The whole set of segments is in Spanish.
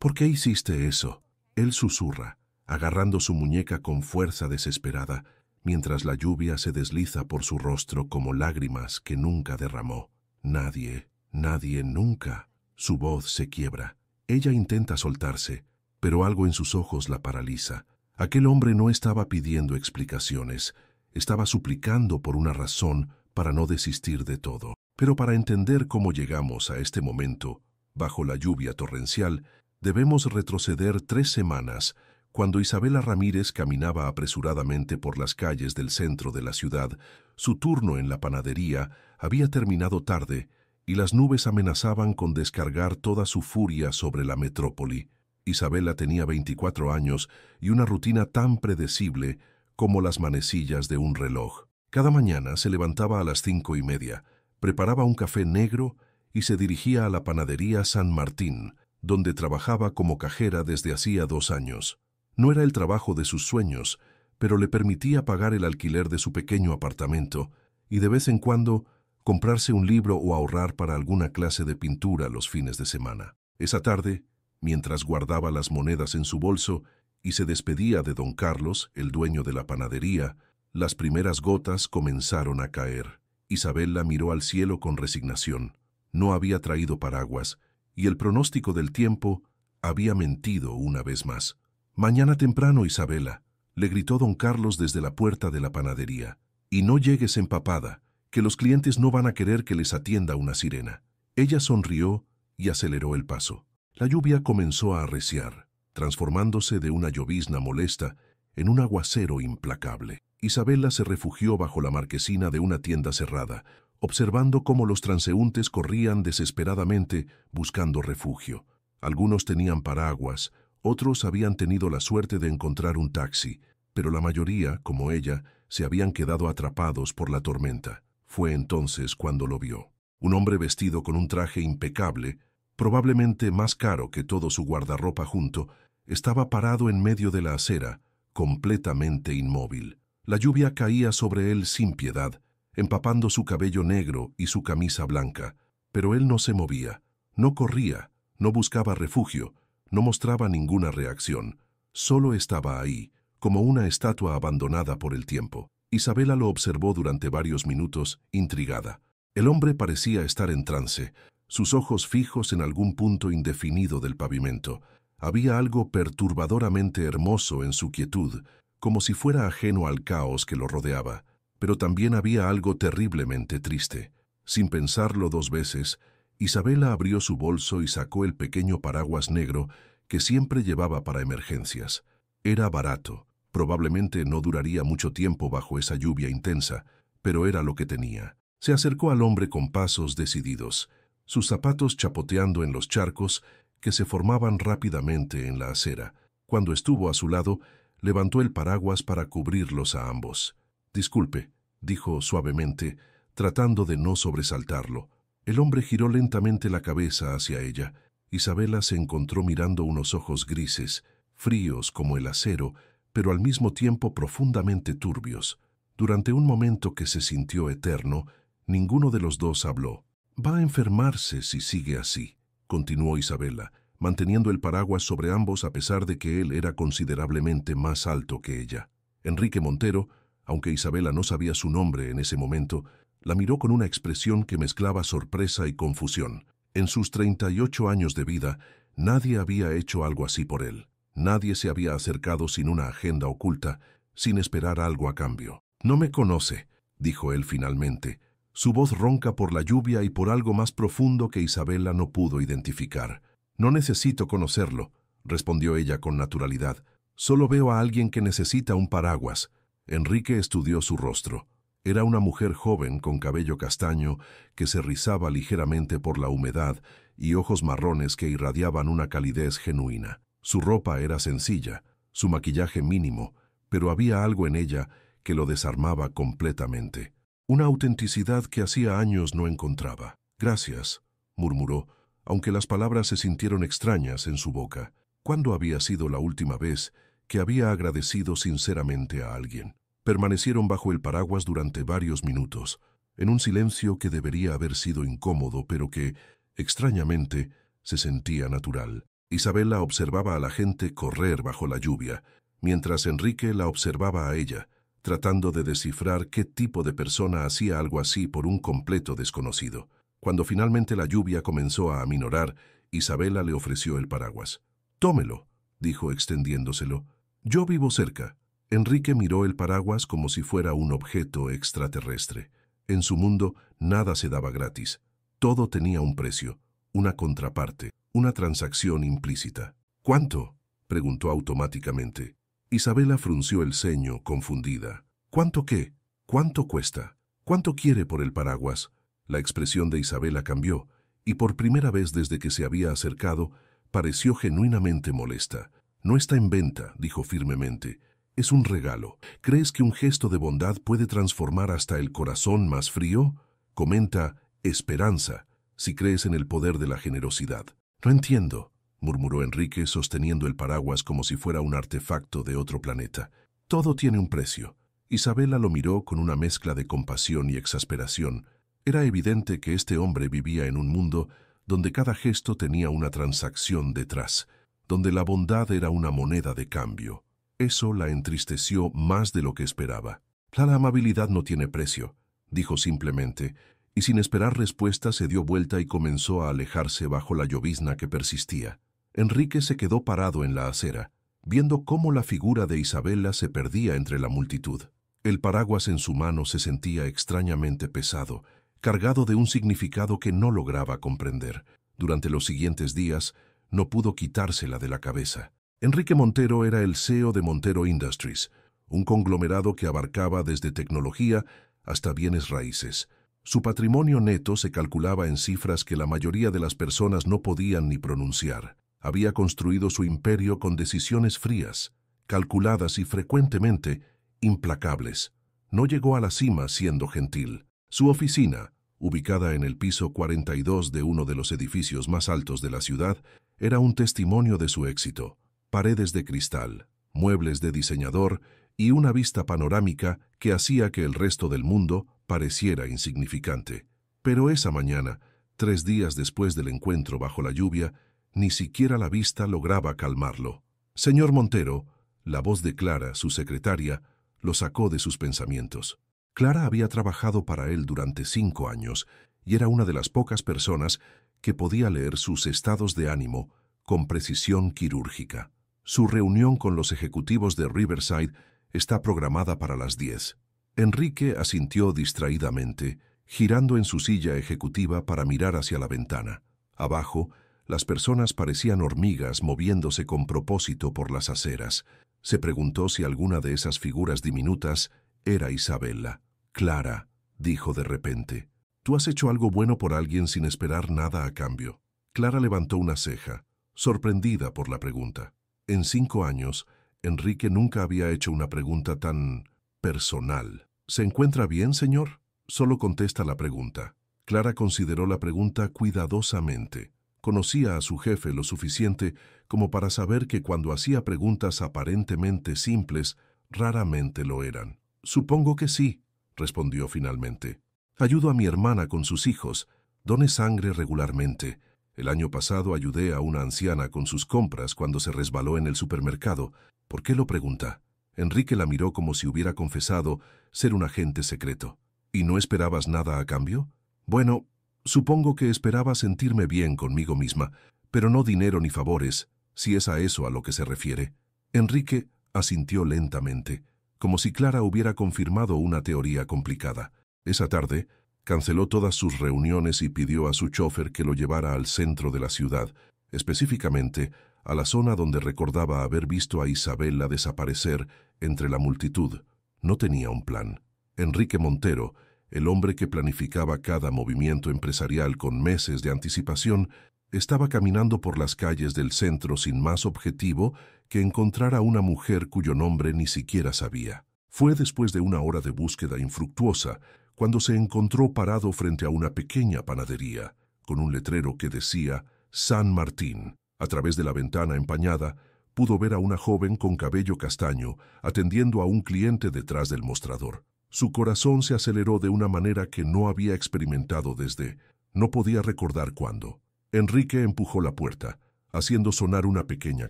¿Por qué hiciste eso? Él susurra, agarrando su muñeca con fuerza desesperada, mientras la lluvia se desliza por su rostro como lágrimas que nunca derramó. Nadie, nadie, nunca. Su voz se quiebra. Ella intenta soltarse, pero algo en sus ojos la paraliza. Aquel hombre no estaba pidiendo explicaciones, estaba suplicando por una razón para no desistir de todo. Pero para entender cómo llegamos a este momento, bajo la lluvia torrencial, debemos retroceder 3 semanas, cuando Isabela Ramírez caminaba apresuradamente por las calles del centro de la ciudad. Su turno en la panadería había terminado tarde y las nubes amenazaban con descargar toda su furia sobre la metrópoli. Isabela tenía 24 años y una rutina tan predecible como las manecillas de un reloj. Cada mañana se levantaba a las 5:30, preparaba un café negro y se dirigía a la panadería San Martín, donde trabajaba como cajera desde hacía 2 años. No era el trabajo de sus sueños, pero le permitía pagar el alquiler de su pequeño apartamento y de vez en cuando comprarse un libro o ahorrar para alguna clase de pintura los fines de semana. Esa tarde, mientras guardaba las monedas en su bolso y se despedía de don Carlos, el dueño de la panadería, las primeras gotas comenzaron a caer. Isabela miró al cielo con resignación. No había traído paraguas, y el pronóstico del tiempo había mentido una vez más. «Mañana temprano, Isabela», le gritó don Carlos desde la puerta de la panadería. «Y no llegues empapada, que los clientes no van a querer que les atienda una sirena». Ella sonrió y aceleró el paso. La lluvia comenzó a arreciar, transformándose de una llovizna molesta en un aguacero implacable. Isabela se refugió bajo la marquesina de una tienda cerrada, observando cómo los transeúntes corrían desesperadamente buscando refugio. Algunos tenían paraguas, otros habían tenido la suerte de encontrar un taxi, pero la mayoría, como ella, se habían quedado atrapados por la tormenta. Fue entonces cuando lo vio. Un hombre vestido con un traje impecable, probablemente más caro que todo su guardarropa junto, estaba parado en medio de la acera, completamente inmóvil. La lluvia caía sobre él sin piedad, empapando su cabello negro y su camisa blanca, pero él no se movía, no corría, no buscaba refugio, no mostraba ninguna reacción, solo estaba ahí, como una estatua abandonada por el tiempo. Isabela lo observó durante varios minutos, intrigada. El hombre parecía estar en trance, sus ojos fijos en algún punto indefinido del pavimento. Había algo perturbadoramente hermoso en su quietud, como si fuera ajeno al caos que lo rodeaba, pero también había algo terriblemente triste. Sin pensarlo 2 veces, Isabela abrió su bolso y sacó el pequeño paraguas negro que siempre llevaba para emergencias. Era barato, probablemente no duraría mucho tiempo bajo esa lluvia intensa, pero era lo que tenía. Se acercó al hombre con pasos decididos, sus zapatos chapoteando en los charcos que se formaban rápidamente en la acera. Cuando estuvo a su lado, levantó el paraguas para cubrirlos a ambos. «Disculpe», dijo suavemente, tratando de no sobresaltarlo. El hombre giró lentamente la cabeza hacia ella. Isabela se encontró mirando unos ojos grises, fríos como el acero, pero al mismo tiempo profundamente turbios. Durante un momento que se sintió eterno, ninguno de los dos habló. «Va a enfermarse si sigue así», continuó Isabela, manteniendo el paraguas sobre ambos a pesar de que él era considerablemente más alto que ella. Enrique Montero, aunque Isabela no sabía su nombre en ese momento, la miró con una expresión que mezclaba sorpresa y confusión. En sus 38 años de vida, nadie había hecho algo así por él. Nadie se había acercado sin una agenda oculta, sin esperar algo a cambio. «No me conoce», dijo él finalmente, su voz ronca por la lluvia y por algo más profundo que Isabela no pudo identificar. «No necesito conocerlo», respondió ella con naturalidad. «Solo veo a alguien que necesita un paraguas». Enrique estudió su rostro. Era una mujer joven con cabello castaño que se rizaba ligeramente por la humedad y ojos marrones que irradiaban una calidez genuina. Su ropa era sencilla, su maquillaje mínimo, pero había algo en ella que lo desarmaba completamente. Una autenticidad que hacía años no encontraba. «Gracias», murmuró, aunque las palabras se sintieron extrañas en su boca. ¿Cuándo había sido la última vez que había agradecido sinceramente a alguien? Permanecieron bajo el paraguas durante varios minutos, en un silencio que debería haber sido incómodo, pero que, extrañamente, se sentía natural. Isabela observaba a la gente correr bajo la lluvia, mientras Enrique la observaba a ella, tratando de descifrar qué tipo de persona hacía algo así por un completo desconocido. Cuando finalmente la lluvia comenzó a aminorar, Isabela le ofreció el paraguas. «Tómelo», dijo extendiéndoselo. «Yo vivo cerca». Enrique miró el paraguas como si fuera un objeto extraterrestre. En su mundo nada se daba gratis. Todo tenía un precio, una contraparte, una transacción implícita. «¿Cuánto?», preguntó automáticamente. Isabela frunció el ceño, confundida. «¿Cuánto qué? ¿Cuánto cuesta? ¿Cuánto quiere por el paraguas?». La expresión de Isabela cambió, y por primera vez desde que se había acercado, pareció genuinamente molesta. «No está en venta», dijo firmemente. «Es un regalo. ¿Crees que un gesto de bondad puede transformar hasta el corazón más frío? Comenta esperanza, si crees en el poder de la generosidad». «No entiendo», murmuró Enrique sosteniendo el paraguas como si fuera un artefacto de otro planeta. «Todo tiene un precio». Isabela lo miró con una mezcla de compasión y exasperación. Era evidente que este hombre vivía en un mundo donde cada gesto tenía una transacción detrás, donde la bondad era una moneda de cambio. Eso la entristeció más de lo que esperaba. «La amabilidad no tiene precio», dijo simplemente, y sin esperar respuesta se dio vuelta y comenzó a alejarse bajo la llovizna que persistía. Enrique se quedó parado en la acera, viendo cómo la figura de Isabela se perdía entre la multitud. El paraguas en su mano se sentía extrañamente pesado, cargado de un significado que no lograba comprender. Durante los siguientes días, no pudo quitársela de la cabeza. Enrique Montero era el CEO de Montero Industries, un conglomerado que abarcaba desde tecnología hasta bienes raíces. Su patrimonio neto se calculaba en cifras que la mayoría de las personas no podían ni pronunciar. Había construido su imperio con decisiones frías, calculadas y frecuentemente implacables. No llegó a la cima siendo gentil. Su oficina, ubicada en el piso 42 de uno de los edificios más altos de la ciudad, era un testimonio de su éxito. Paredes de cristal, muebles de diseñador y una vista panorámica que hacía que el resto del mundo pareciera insignificante. Pero esa mañana, 3 días después del encuentro bajo la lluvia, ni siquiera la vista lograba calmarlo. «Señor Montero», la voz de Clara, su secretaria, lo sacó de sus pensamientos. Clara había trabajado para él durante 5 años y era una de las pocas personas que podía leer sus estados de ánimo con precisión quirúrgica. Su reunión con los ejecutivos de Riverside está programada para las 10. Enrique asintió distraídamente, girando en su silla ejecutiva para mirar hacia la ventana. Abajo, las personas parecían hormigas moviéndose con propósito por las aceras. Se preguntó si alguna de esas figuras diminutas era Isabela. «Clara», dijo de repente, «tú has hecho algo bueno por alguien sin esperar nada a cambio». Clara levantó una ceja, sorprendida por la pregunta. En 5 años, Enrique nunca había hecho una pregunta tan personal. «¿Se encuentra bien, señor?». Solo contesta la pregunta. Clara consideró la pregunta cuidadosamente. Conocía a su jefe lo suficiente como para saber que cuando hacía preguntas aparentemente simples, raramente lo eran. «Supongo que sí», respondió finalmente. «Ayudo a mi hermana con sus hijos. Done sangre regularmente. El año pasado ayudé a una anciana con sus compras cuando se resbaló en el supermercado. ¿Por qué lo pregunta?». Enrique la miró como si hubiera confesado ser un agente secreto. «¿Y no esperabas nada a cambio?». «Bueno, supongo que esperaba sentirme bien conmigo misma, pero no dinero ni favores, si es a eso a lo que se refiere». Enrique asintió lentamente, como si Clara hubiera confirmado una teoría complicada. Esa tarde, canceló todas sus reuniones y pidió a su chofer que lo llevara al centro de la ciudad, específicamente a la zona donde recordaba haber visto a Isabela desaparecer entre la multitud. No tenía un plan. Enrique Montero, el hombre que planificaba cada movimiento empresarial con meses de anticipación, estaba caminando por las calles del centro sin más objetivo que encontrar a una mujer cuyo nombre ni siquiera sabía. Fue después de una hora de búsqueda infructuosa cuando se encontró parado frente a una pequeña panadería, con un letrero que decía San Martín. A través de la ventana empañada, pudo ver a una joven con cabello castaño atendiendo a un cliente detrás del mostrador. Su corazón se aceleró de una manera que no había experimentado desde no podía recordar cuándo. Enrique empujó la puerta, haciendo sonar una pequeña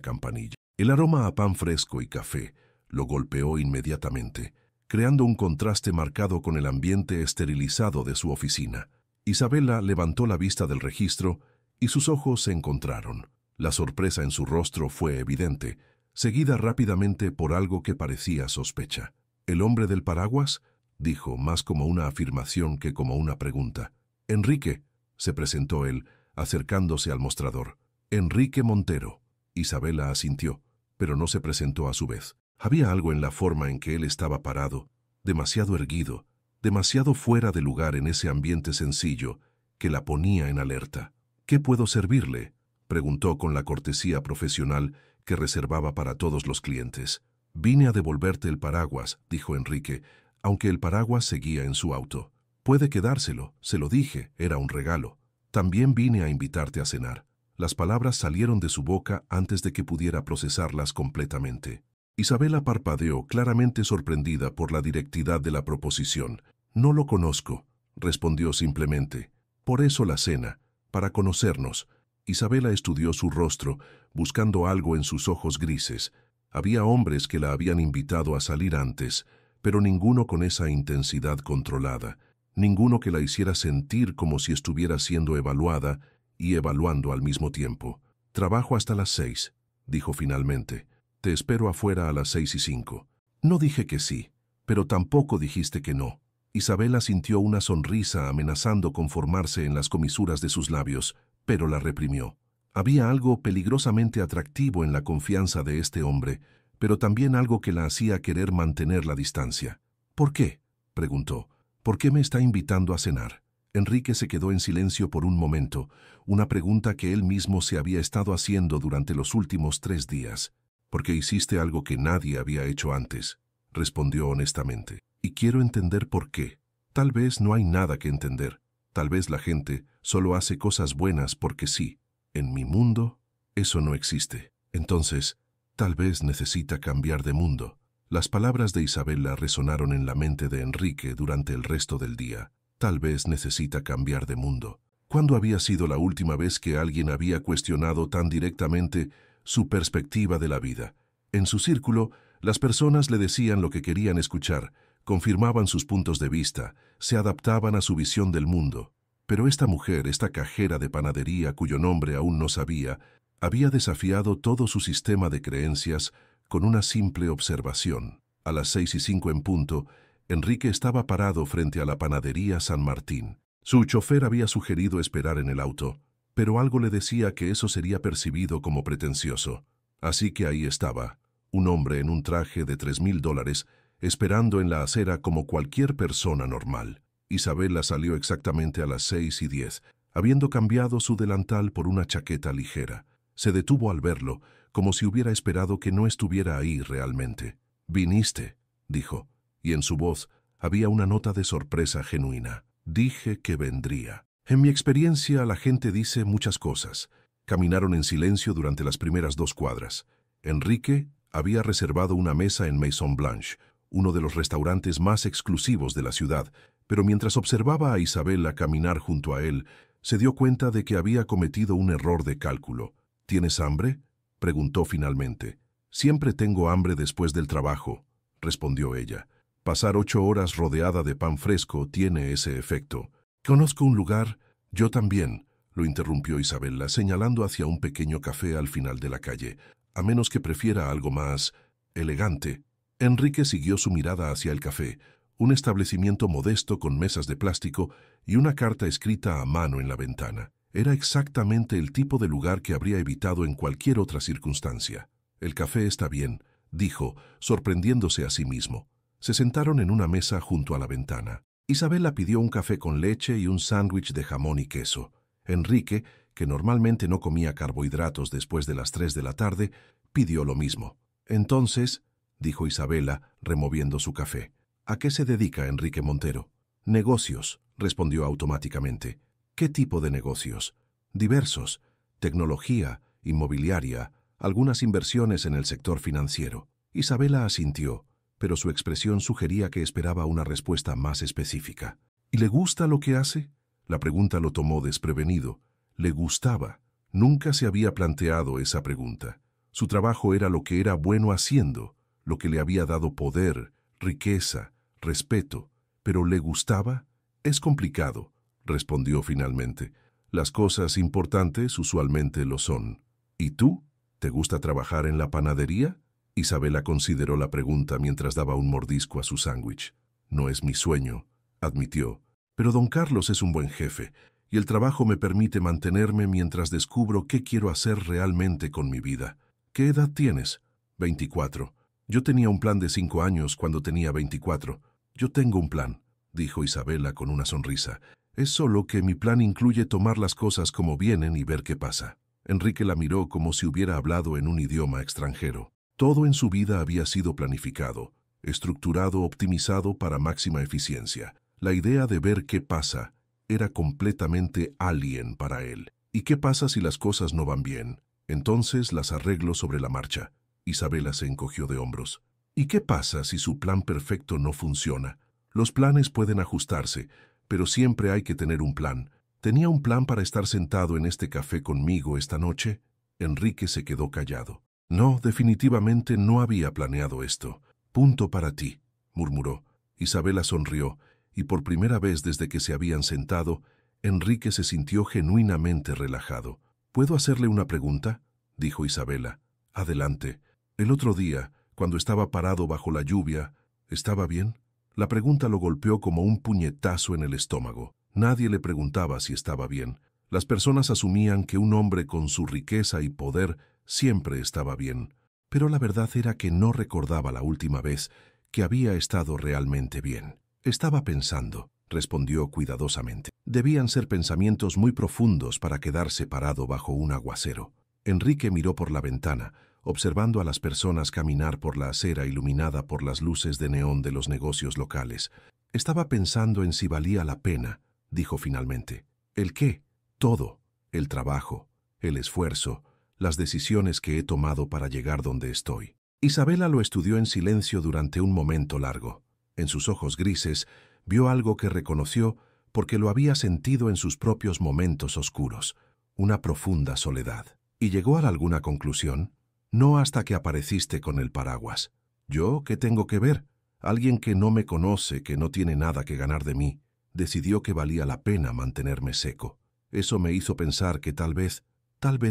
campanilla. El aroma a pan fresco y café lo golpeó inmediatamente, creando un contraste marcado con el ambiente esterilizado de su oficina. Isabela levantó la vista del registro y sus ojos se encontraron. La sorpresa en su rostro fue evidente, seguida rápidamente por algo que parecía sospecha. «¿El hombre del paraguas?», dijo, más como una afirmación que como una pregunta. «Enrique», se presentó él, acercándose al mostrador. «Enrique Montero». Isabela asintió, pero no se presentó a su vez. Había algo en la forma en que él estaba parado, demasiado erguido, demasiado fuera de lugar en ese ambiente sencillo, que la ponía en alerta. «¿Qué puedo servirle?», preguntó con la cortesía profesional que reservaba para todos los clientes. «Vine a devolverte el paraguas», dijo Enrique, aunque el paraguas seguía en su auto. «Puede quedárselo, se lo dije, era un regalo. También vine a invitarte a cenar». Las palabras salieron de su boca antes de que pudiera procesarlas completamente. Isabela parpadeó, claramente sorprendida por la directidad de la proposición. «No lo conozco», respondió simplemente. «Por eso la cena, para conocernos». Isabela estudió su rostro, buscando algo en sus ojos grises. Había hombres que la habían invitado a salir antes, pero ninguno con esa intensidad controlada, ninguno que la hiciera sentir como si estuviera siendo evaluada y evaluando al mismo tiempo. «Trabajo hasta las 6», dijo finalmente. «Te espero afuera a las 6:05». «No dije que sí, pero tampoco dijiste que no». Isabela sintió una sonrisa amenazando con formarse en las comisuras de sus labios, pero la reprimió. Había algo peligrosamente atractivo en la confianza de este hombre, pero también algo que la hacía querer mantener la distancia. «¿Por qué?», preguntó. «¿Por qué me está invitando a cenar?». Enrique se quedó en silencio por un momento, una pregunta que él mismo se había estado haciendo durante los últimos 3 días. «Porque hiciste algo que nadie había hecho antes», respondió honestamente. «Y quiero entender por qué. Tal vez no hay nada que entender. Tal vez la gente solo hace cosas buenas porque sí. En mi mundo, eso no existe. Entonces, tal vez necesita cambiar de mundo». Las palabras de Isabela resonaron en la mente de Enrique durante el resto del día. Tal vez necesita cambiar de mundo. ¿Cuándo había sido la última vez que alguien había cuestionado tan directamente su perspectiva de la vida? En su círculo, las personas le decían lo que querían escuchar, confirmaban sus puntos de vista, se adaptaban a su visión del mundo. Pero esta mujer, esta cajera de panadería cuyo nombre aún no sabía, había desafiado todo su sistema de creencias con una simple observación. A las 6:05 en punto, Enrique estaba parado frente a la panadería San Martín. Su chofer había sugerido esperar en el auto, pero algo le decía que eso sería percibido como pretencioso. Así que ahí estaba, un hombre en un traje de $3,000, esperando en la acera como cualquier persona normal. Isabela salió exactamente a las 6:10, habiendo cambiado su delantal por una chaqueta ligera. Se detuvo al verlo, como si hubiera esperado que no estuviera ahí realmente. «¿Viniste?», dijo, y en su voz había una nota de sorpresa genuina. «Dije que vendría». En mi experiencia, la gente dice muchas cosas. Caminaron en silencio durante las primeras 2 cuadras. Enrique había reservado una mesa en Maison Blanche, uno de los restaurantes más exclusivos de la ciudad, pero mientras observaba a Isabela caminar junto a él, se dio cuenta de que había cometido un error de cálculo. «¿Tienes hambre?», preguntó finalmente. «Siempre tengo hambre después del trabajo», respondió ella. «Pasar 8 horas rodeada de pan fresco tiene ese efecto». «Conozco un lugar». «Yo también», lo interrumpió Isabela, señalando hacia un pequeño café al final de la calle. «A menos que prefiera algo más elegante». Enrique siguió su mirada hacia el café, un establecimiento modesto con mesas de plástico y una carta escrita a mano en la ventana. Era exactamente el tipo de lugar que habría evitado en cualquier otra circunstancia. «El café está bien», dijo, sorprendiéndose a sí mismo. Se sentaron en una mesa junto a la ventana. Isabela pidió un café con leche y un sándwich de jamón y queso. Enrique, que normalmente no comía carbohidratos después de las 3 de la tarde, pidió lo mismo. «Entonces», dijo Isabela, removiendo su café, «¿a qué se dedica Enrique Montero?» «Negocios», respondió automáticamente. «¿Qué tipo de negocios?» «Diversos. Tecnología, inmobiliaria, algunas inversiones en el sector financiero». Isabela asintió, pero su expresión sugería que esperaba una respuesta más específica. «¿Y le gusta lo que hace?». La pregunta lo tomó desprevenido. Le gustaba. Nunca se había planteado esa pregunta. Su trabajo era lo que era bueno haciendo, lo que le había dado poder, riqueza, respeto. ¿Pero le gustaba? Es complicado, respondió finalmente. Las cosas importantes usualmente lo son. ¿Y tú? ¿Te gusta trabajar en la panadería? Isabela consideró la pregunta mientras daba un mordisco a su sándwich. No es mi sueño, admitió. Pero don Carlos es un buen jefe, y el trabajo me permite mantenerme mientras descubro qué quiero hacer realmente con mi vida. ¿Qué edad tienes? 24. Yo tenía un plan de 5 años cuando tenía 24. Yo tengo un plan, dijo Isabela con una sonrisa. Es solo que mi plan incluye tomar las cosas como vienen y ver qué pasa. Enrique la miró como si hubiera hablado en un idioma extranjero. Todo en su vida había sido planificado, estructurado, optimizado para máxima eficiencia. La idea de ver qué pasa era completamente alien para él. ¿Y qué pasa si las cosas no van bien? Entonces las arreglo sobre la marcha. Isabela se encogió de hombros. ¿Y qué pasa si su plan perfecto no funciona? Los planes pueden ajustarse, pero siempre hay que tener un plan. ¿Tenía un plan para estar sentado en este café conmigo esta noche? Enrique se quedó callado. No, definitivamente no había planeado esto. Punto para ti, murmuró. Isabela sonrió, y por primera vez desde que se habían sentado, Enrique se sintió genuinamente relajado. ¿Puedo hacerle una pregunta?, dijo Isabela. Adelante. El otro día, cuando estaba parado bajo la lluvia, ¿estaba bien? La pregunta lo golpeó como un puñetazo en el estómago. Nadie le preguntaba si estaba bien. Las personas asumían que un hombre con su riqueza y poder siempre estaba bien. Pero la verdad era que no recordaba la última vez que había estado realmente bien. Estaba pensando, respondió cuidadosamente. Debían ser pensamientos muy profundos para quedarse parado bajo un aguacero. Enrique miró por la ventana, observando a las personas caminar por la acera iluminada por las luces de neón de los negocios locales. Estaba pensando en si valía la pena, dijo finalmente. ¿El qué? Todo. El trabajo, el esfuerzo, las decisiones que he tomado para llegar donde estoy. Isabela lo estudió en silencio durante un momento largo. En sus ojos grises vio algo que reconoció porque lo había sentido en sus propios momentos oscuros, una profunda soledad. ¿Y llegó a alguna conclusión? No hasta que apareciste con el paraguas. ¿Yo qué tengo que ver? Alguien que no me conoce, que no tiene nada que ganar de mí, decidió que valía la pena mantenerme seco. Eso me hizo pensar que tal vez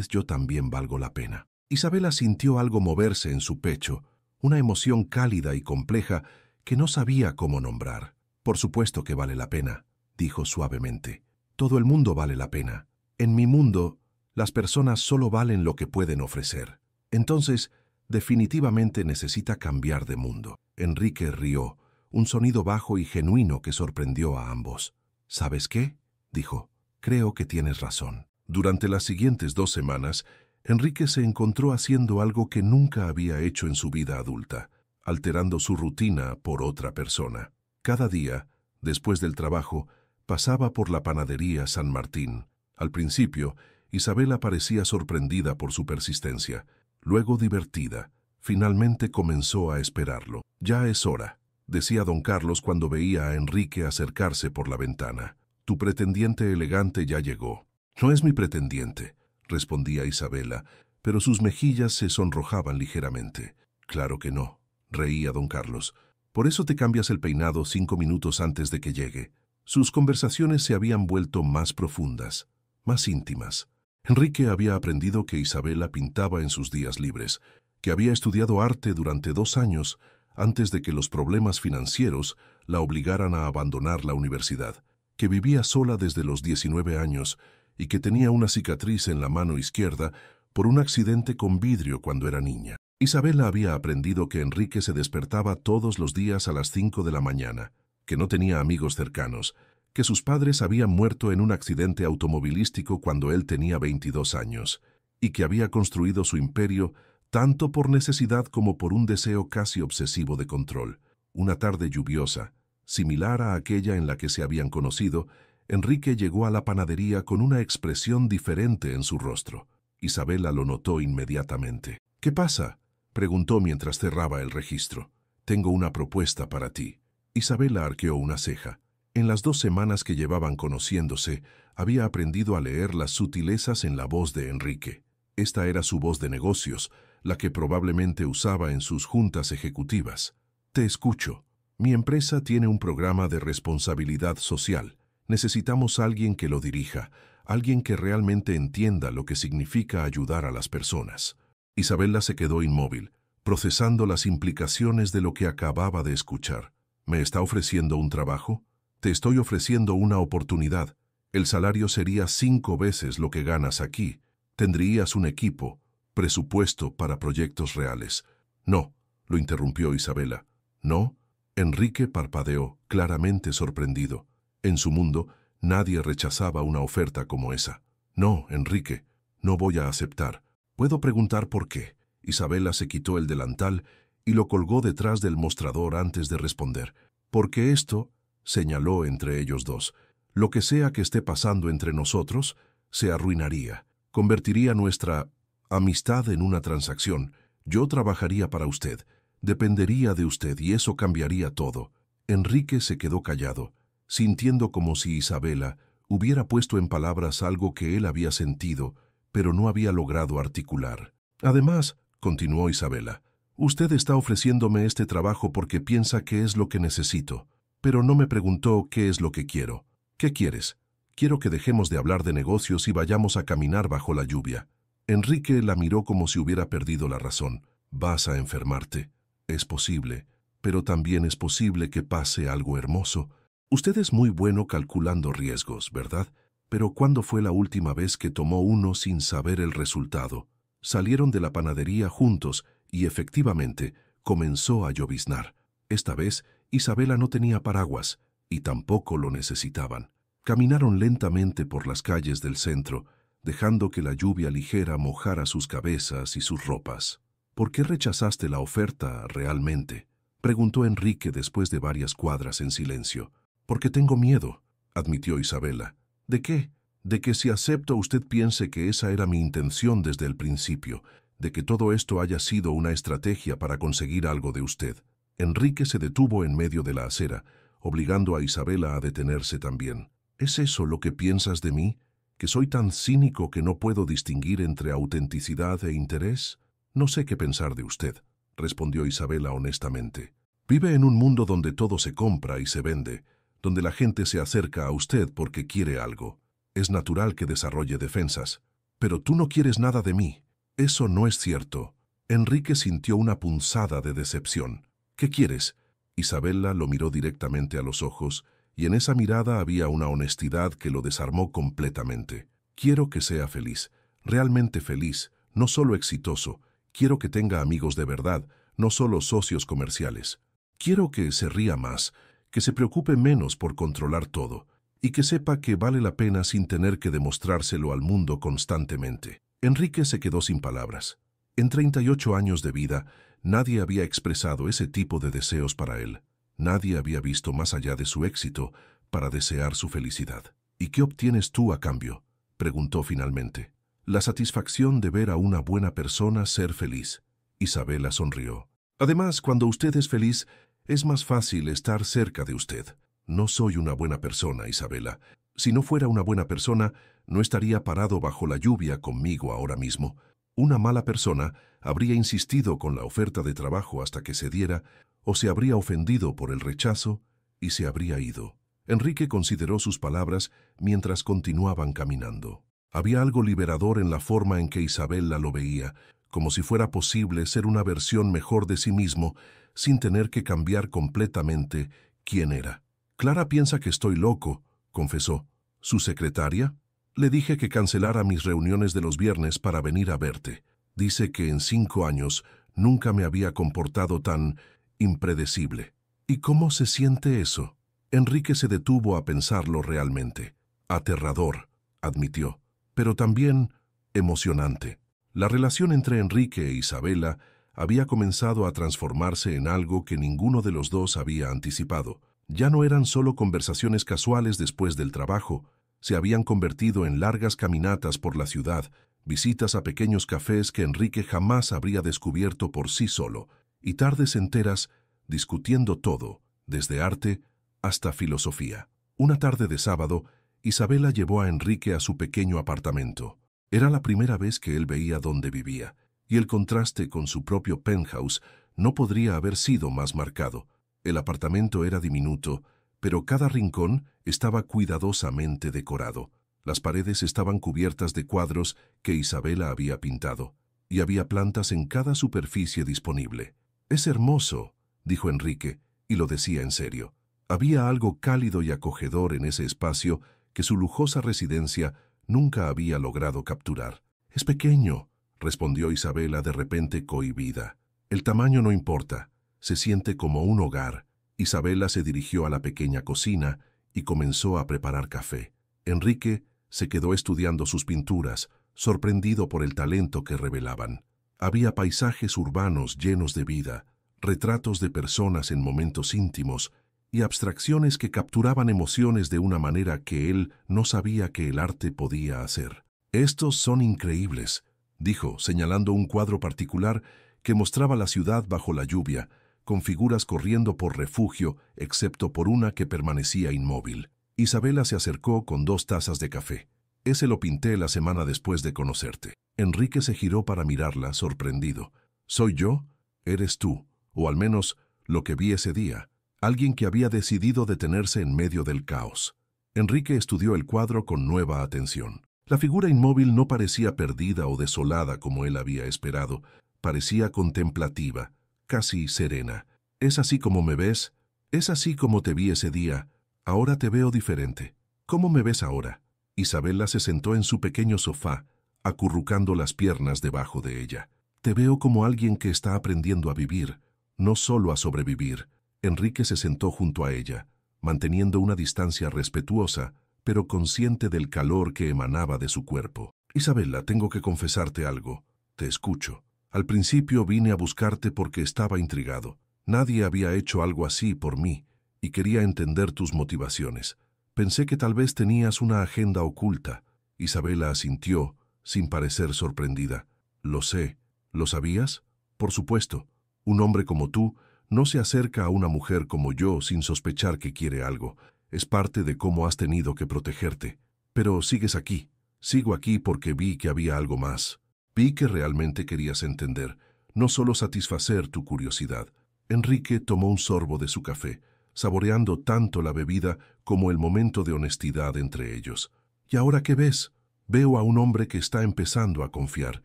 yo también valgo la pena. Isabela sintió algo moverse en su pecho, una emoción cálida y compleja que no sabía cómo nombrar. Por supuesto que vale la pena, dijo suavemente. Todo el mundo vale la pena. En mi mundo, las personas solo valen lo que pueden ofrecer. Entonces, definitivamente necesita cambiar de mundo. Enrique rió, un sonido bajo y genuino que sorprendió a ambos. ¿Sabes qué?, dijo. Creo que tienes razón. Durante las siguientes 2 semanas, Enrique se encontró haciendo algo que nunca había hecho en su vida adulta, alterando su rutina por otra persona. Cada día, después del trabajo, pasaba por la panadería San Martín. Al principio, Isabela parecía sorprendida por su persistencia, luego divertida. Finalmente comenzó a esperarlo. Ya es hora, decía don Carlos cuando veía a Enrique acercarse por la ventana. Tu pretendiente elegante ya llegó. No es mi pretendiente, respondía Isabela, pero sus mejillas se sonrojaban ligeramente. Claro que no, reía don Carlos. Por eso te cambias el peinado 5 minutos antes de que llegue. Sus conversaciones se habían vuelto más profundas, más íntimas. Enrique había aprendido que Isabela pintaba en sus días libres, que había estudiado arte durante 2 años antes de que los problemas financieros la obligaran a abandonar la universidad, que vivía sola desde los 19 años y que tenía una cicatriz en la mano izquierda por un accidente con vidrio cuando era niña. Isabela había aprendido que Enrique se despertaba todos los días a las 5 de la mañana, que no tenía amigos cercanos, que sus padres habían muerto en un accidente automovilístico cuando él tenía 22 años, y que había construido su imperio tanto por necesidad como por un deseo casi obsesivo de control. Una tarde lluviosa, similar a aquella en la que se habían conocido, Enrique llegó a la panadería con una expresión diferente en su rostro. Isabela lo notó inmediatamente. ¿Qué pasa?, preguntó mientras cerraba el registro. Tengo una propuesta para ti. Isabela arqueó una ceja. En las 2 semanas que llevaban conociéndose, Había aprendido a leer las sutilezas en la voz de Enrique. Esta era su voz de negocios, la que probablemente usaba en sus juntas ejecutivas. Te escucho. Mi empresa tiene un programa de responsabilidad social. Necesitamos a alguien que lo dirija, alguien que realmente entienda lo que significa ayudar a las personas. Isabela se quedó inmóvil, procesando las implicaciones de lo que acababa de escuchar. ¿Me está ofreciendo un trabajo? Te estoy ofreciendo una oportunidad. El salario sería 5 veces lo que ganas aquí. Tendrías un equipo, presupuesto para proyectos reales. No, lo interrumpió Isabela. ¿No? Enrique parpadeó, claramente sorprendido. En su mundo, nadie rechazaba una oferta como esa. No, Enrique, no voy a aceptar. ¿Puedo preguntar por qué? Isabela se quitó el delantal y lo colgó detrás del mostrador antes de responder. Porque esto, señaló entre ellos dos, lo que sea que esté pasando entre nosotros, se arruinaría. Convertiría nuestra amistad en una transacción. Yo trabajaría para usted, dependería de usted y eso cambiaría todo. Enrique se quedó callado, sintiendo como si Isabela hubiera puesto en palabras algo que él había sentido, pero no había logrado articular. Además, continuó Isabela, usted está ofreciéndome este trabajo porque piensa que es lo que necesito, pero no me preguntó qué es lo que quiero. ¿Qué quieres? Quiero que dejemos de hablar de negocios y vayamos a caminar bajo la lluvia. Enrique la miró como si hubiera perdido la razón. Vas a enfermarte. Es posible, pero también es posible que pase algo hermoso. Usted es muy bueno calculando riesgos, ¿verdad? Pero ¿cuándo fue la última vez que tomó uno sin saber el resultado? Salieron de la panadería juntos y efectivamente comenzó a lloviznar. Esta vez Isabela no tenía paraguas y tampoco lo necesitaban. Caminaron lentamente por las calles del centro, dejando que la lluvia ligera mojara sus cabezas y sus ropas. ¿Por qué rechazaste la oferta realmente?, preguntó Enrique después de varias cuadras en silencio. Porque tengo miedo, admitió Isabela. ¿De qué? De que si acepto usted piense que esa era mi intención desde el principio, de que todo esto haya sido una estrategia para conseguir algo de usted. Enrique se detuvo en medio de la acera, obligando a Isabela a detenerse también. ¿Es eso lo que piensas de mí? ¿Que soy tan cínico que no puedo distinguir entre autenticidad e interés? No sé qué pensar de usted, respondió Isabela honestamente. Vive en un mundo donde todo se compra y se vende, donde la gente se acerca a usted porque quiere algo. Es natural que desarrolle defensas. Pero tú no quieres nada de mí. Eso no es cierto. Enrique sintió una punzada de decepción. ¿Qué quieres? Isabela lo miró directamente a los ojos, y en esa mirada había una honestidad que lo desarmó completamente. Quiero que sea feliz, realmente feliz, no solo exitoso. Quiero que tenga amigos de verdad, no solo socios comerciales. Quiero que se ría más, que se preocupe menos por controlar todo, y que sepa que vale la pena sin tener que demostrárselo al mundo constantemente. Enrique se quedó sin palabras. En 38 años de vida, nadie había expresado ese tipo de deseos para él. Nadie había visto más allá de su éxito para desear su felicidad. ¿Y qué obtienes tú a cambio?, preguntó finalmente. La satisfacción de ver a una buena persona ser feliz. Isabela sonrió. Además, cuando usted es feliz, es más fácil estar cerca de usted. No soy una buena persona, Isabela. Si no fuera una buena persona, no estaría parado bajo la lluvia conmigo ahora mismo. Una mala persona habría insistido con la oferta de trabajo hasta que se diera, o se habría ofendido por el rechazo y se habría ido. Enrique consideró sus palabras mientras continuaban caminando. Había algo liberador en la forma en que Isabela lo veía, como si fuera posible ser una versión mejor de sí mismo sin tener que cambiar completamente quién era. Clara piensa que estoy loco, confesó. ¿Su secretaria? Le dije que cancelara mis reuniones de los viernes para venir a verte. Dice que en 5 años nunca me había comportado tan impredecible. ¿Y cómo se siente eso? Enrique se detuvo a pensarlo realmente. Aterrador, admitió, pero también emocionante. La relación entre Enrique e Isabela había comenzado a transformarse en algo que ninguno de los dos había anticipado. Ya no eran solo conversaciones casuales después del trabajo, se habían convertido en largas caminatas por la ciudad, visitas a pequeños cafés que Enrique jamás habría descubierto por sí solo, y tardes enteras discutiendo todo, desde arte hasta filosofía. Una tarde de sábado, Isabela llevó a Enrique a su pequeño apartamento. Era la primera vez que él veía dónde vivía, y el contraste con su propio penthouse no podría haber sido más marcado. El apartamento era diminuto, pero cada rincón estaba cuidadosamente decorado. Las paredes estaban cubiertas de cuadros que Isabela había pintado, y había plantas en cada superficie disponible. «Es hermoso», dijo Enrique, y lo decía en serio. Había algo cálido y acogedor en ese espacio que su lujosa residencia nunca había logrado capturar. «Es pequeño», respondió Isabela de repente cohibida. «El tamaño no importa, se siente como un hogar». Isabela se dirigió a la pequeña cocina y comenzó a preparar café. Enrique se quedó estudiando sus pinturas, sorprendido por el talento que revelaban. Había paisajes urbanos llenos de vida, retratos de personas en momentos íntimos y abstracciones que capturaban emociones de una manera que él no sabía que el arte podía hacer. «Estos son increíbles», dijo, señalando un cuadro particular que mostraba la ciudad bajo la lluvia, con figuras corriendo por refugio, excepto por una que permanecía inmóvil. Isabela se acercó con 2 tazas de café. «Ese lo pinté la semana después de conocerte». Enrique se giró para mirarla, sorprendido. «¿Soy yo? Eres tú, o al menos lo que vi ese día». Alguien que había decidido detenerse en medio del caos. Enrique estudió el cuadro con nueva atención. La figura inmóvil no parecía perdida o desolada como él había esperado. Parecía contemplativa, casi serena. «¿Es así como me ves? ¿Es así como te vi ese día? Ahora te veo diferente. ¿Cómo me ves ahora?» Isabela se sentó en su pequeño sofá, acurrucando las piernas debajo de ella. «Te veo como alguien que está aprendiendo a vivir, no solo a sobrevivir». Enrique se sentó junto a ella, manteniendo una distancia respetuosa, pero consciente del calor que emanaba de su cuerpo. «Isabela, tengo que confesarte algo. Te escucho. Al principio vine a buscarte porque estaba intrigado. Nadie había hecho algo así por mí, y quería entender tus motivaciones. Pensé que tal vez tenías una agenda oculta». Isabela asintió, sin parecer sorprendida. «Lo sé. ¿Lo sabías? Por supuesto. Un hombre como tú no se acerca a una mujer como yo sin sospechar que quiere algo. Es parte de cómo has tenido que protegerte. Pero sigues aquí. Sigo aquí porque vi que había algo más. Vi que realmente querías entender, no solo satisfacer tu curiosidad». Enrique tomó un sorbo de su café, saboreando tanto la bebida como el momento de honestidad entre ellos. «¿Y ahora qué ves? Veo a un hombre que está empezando a confiar,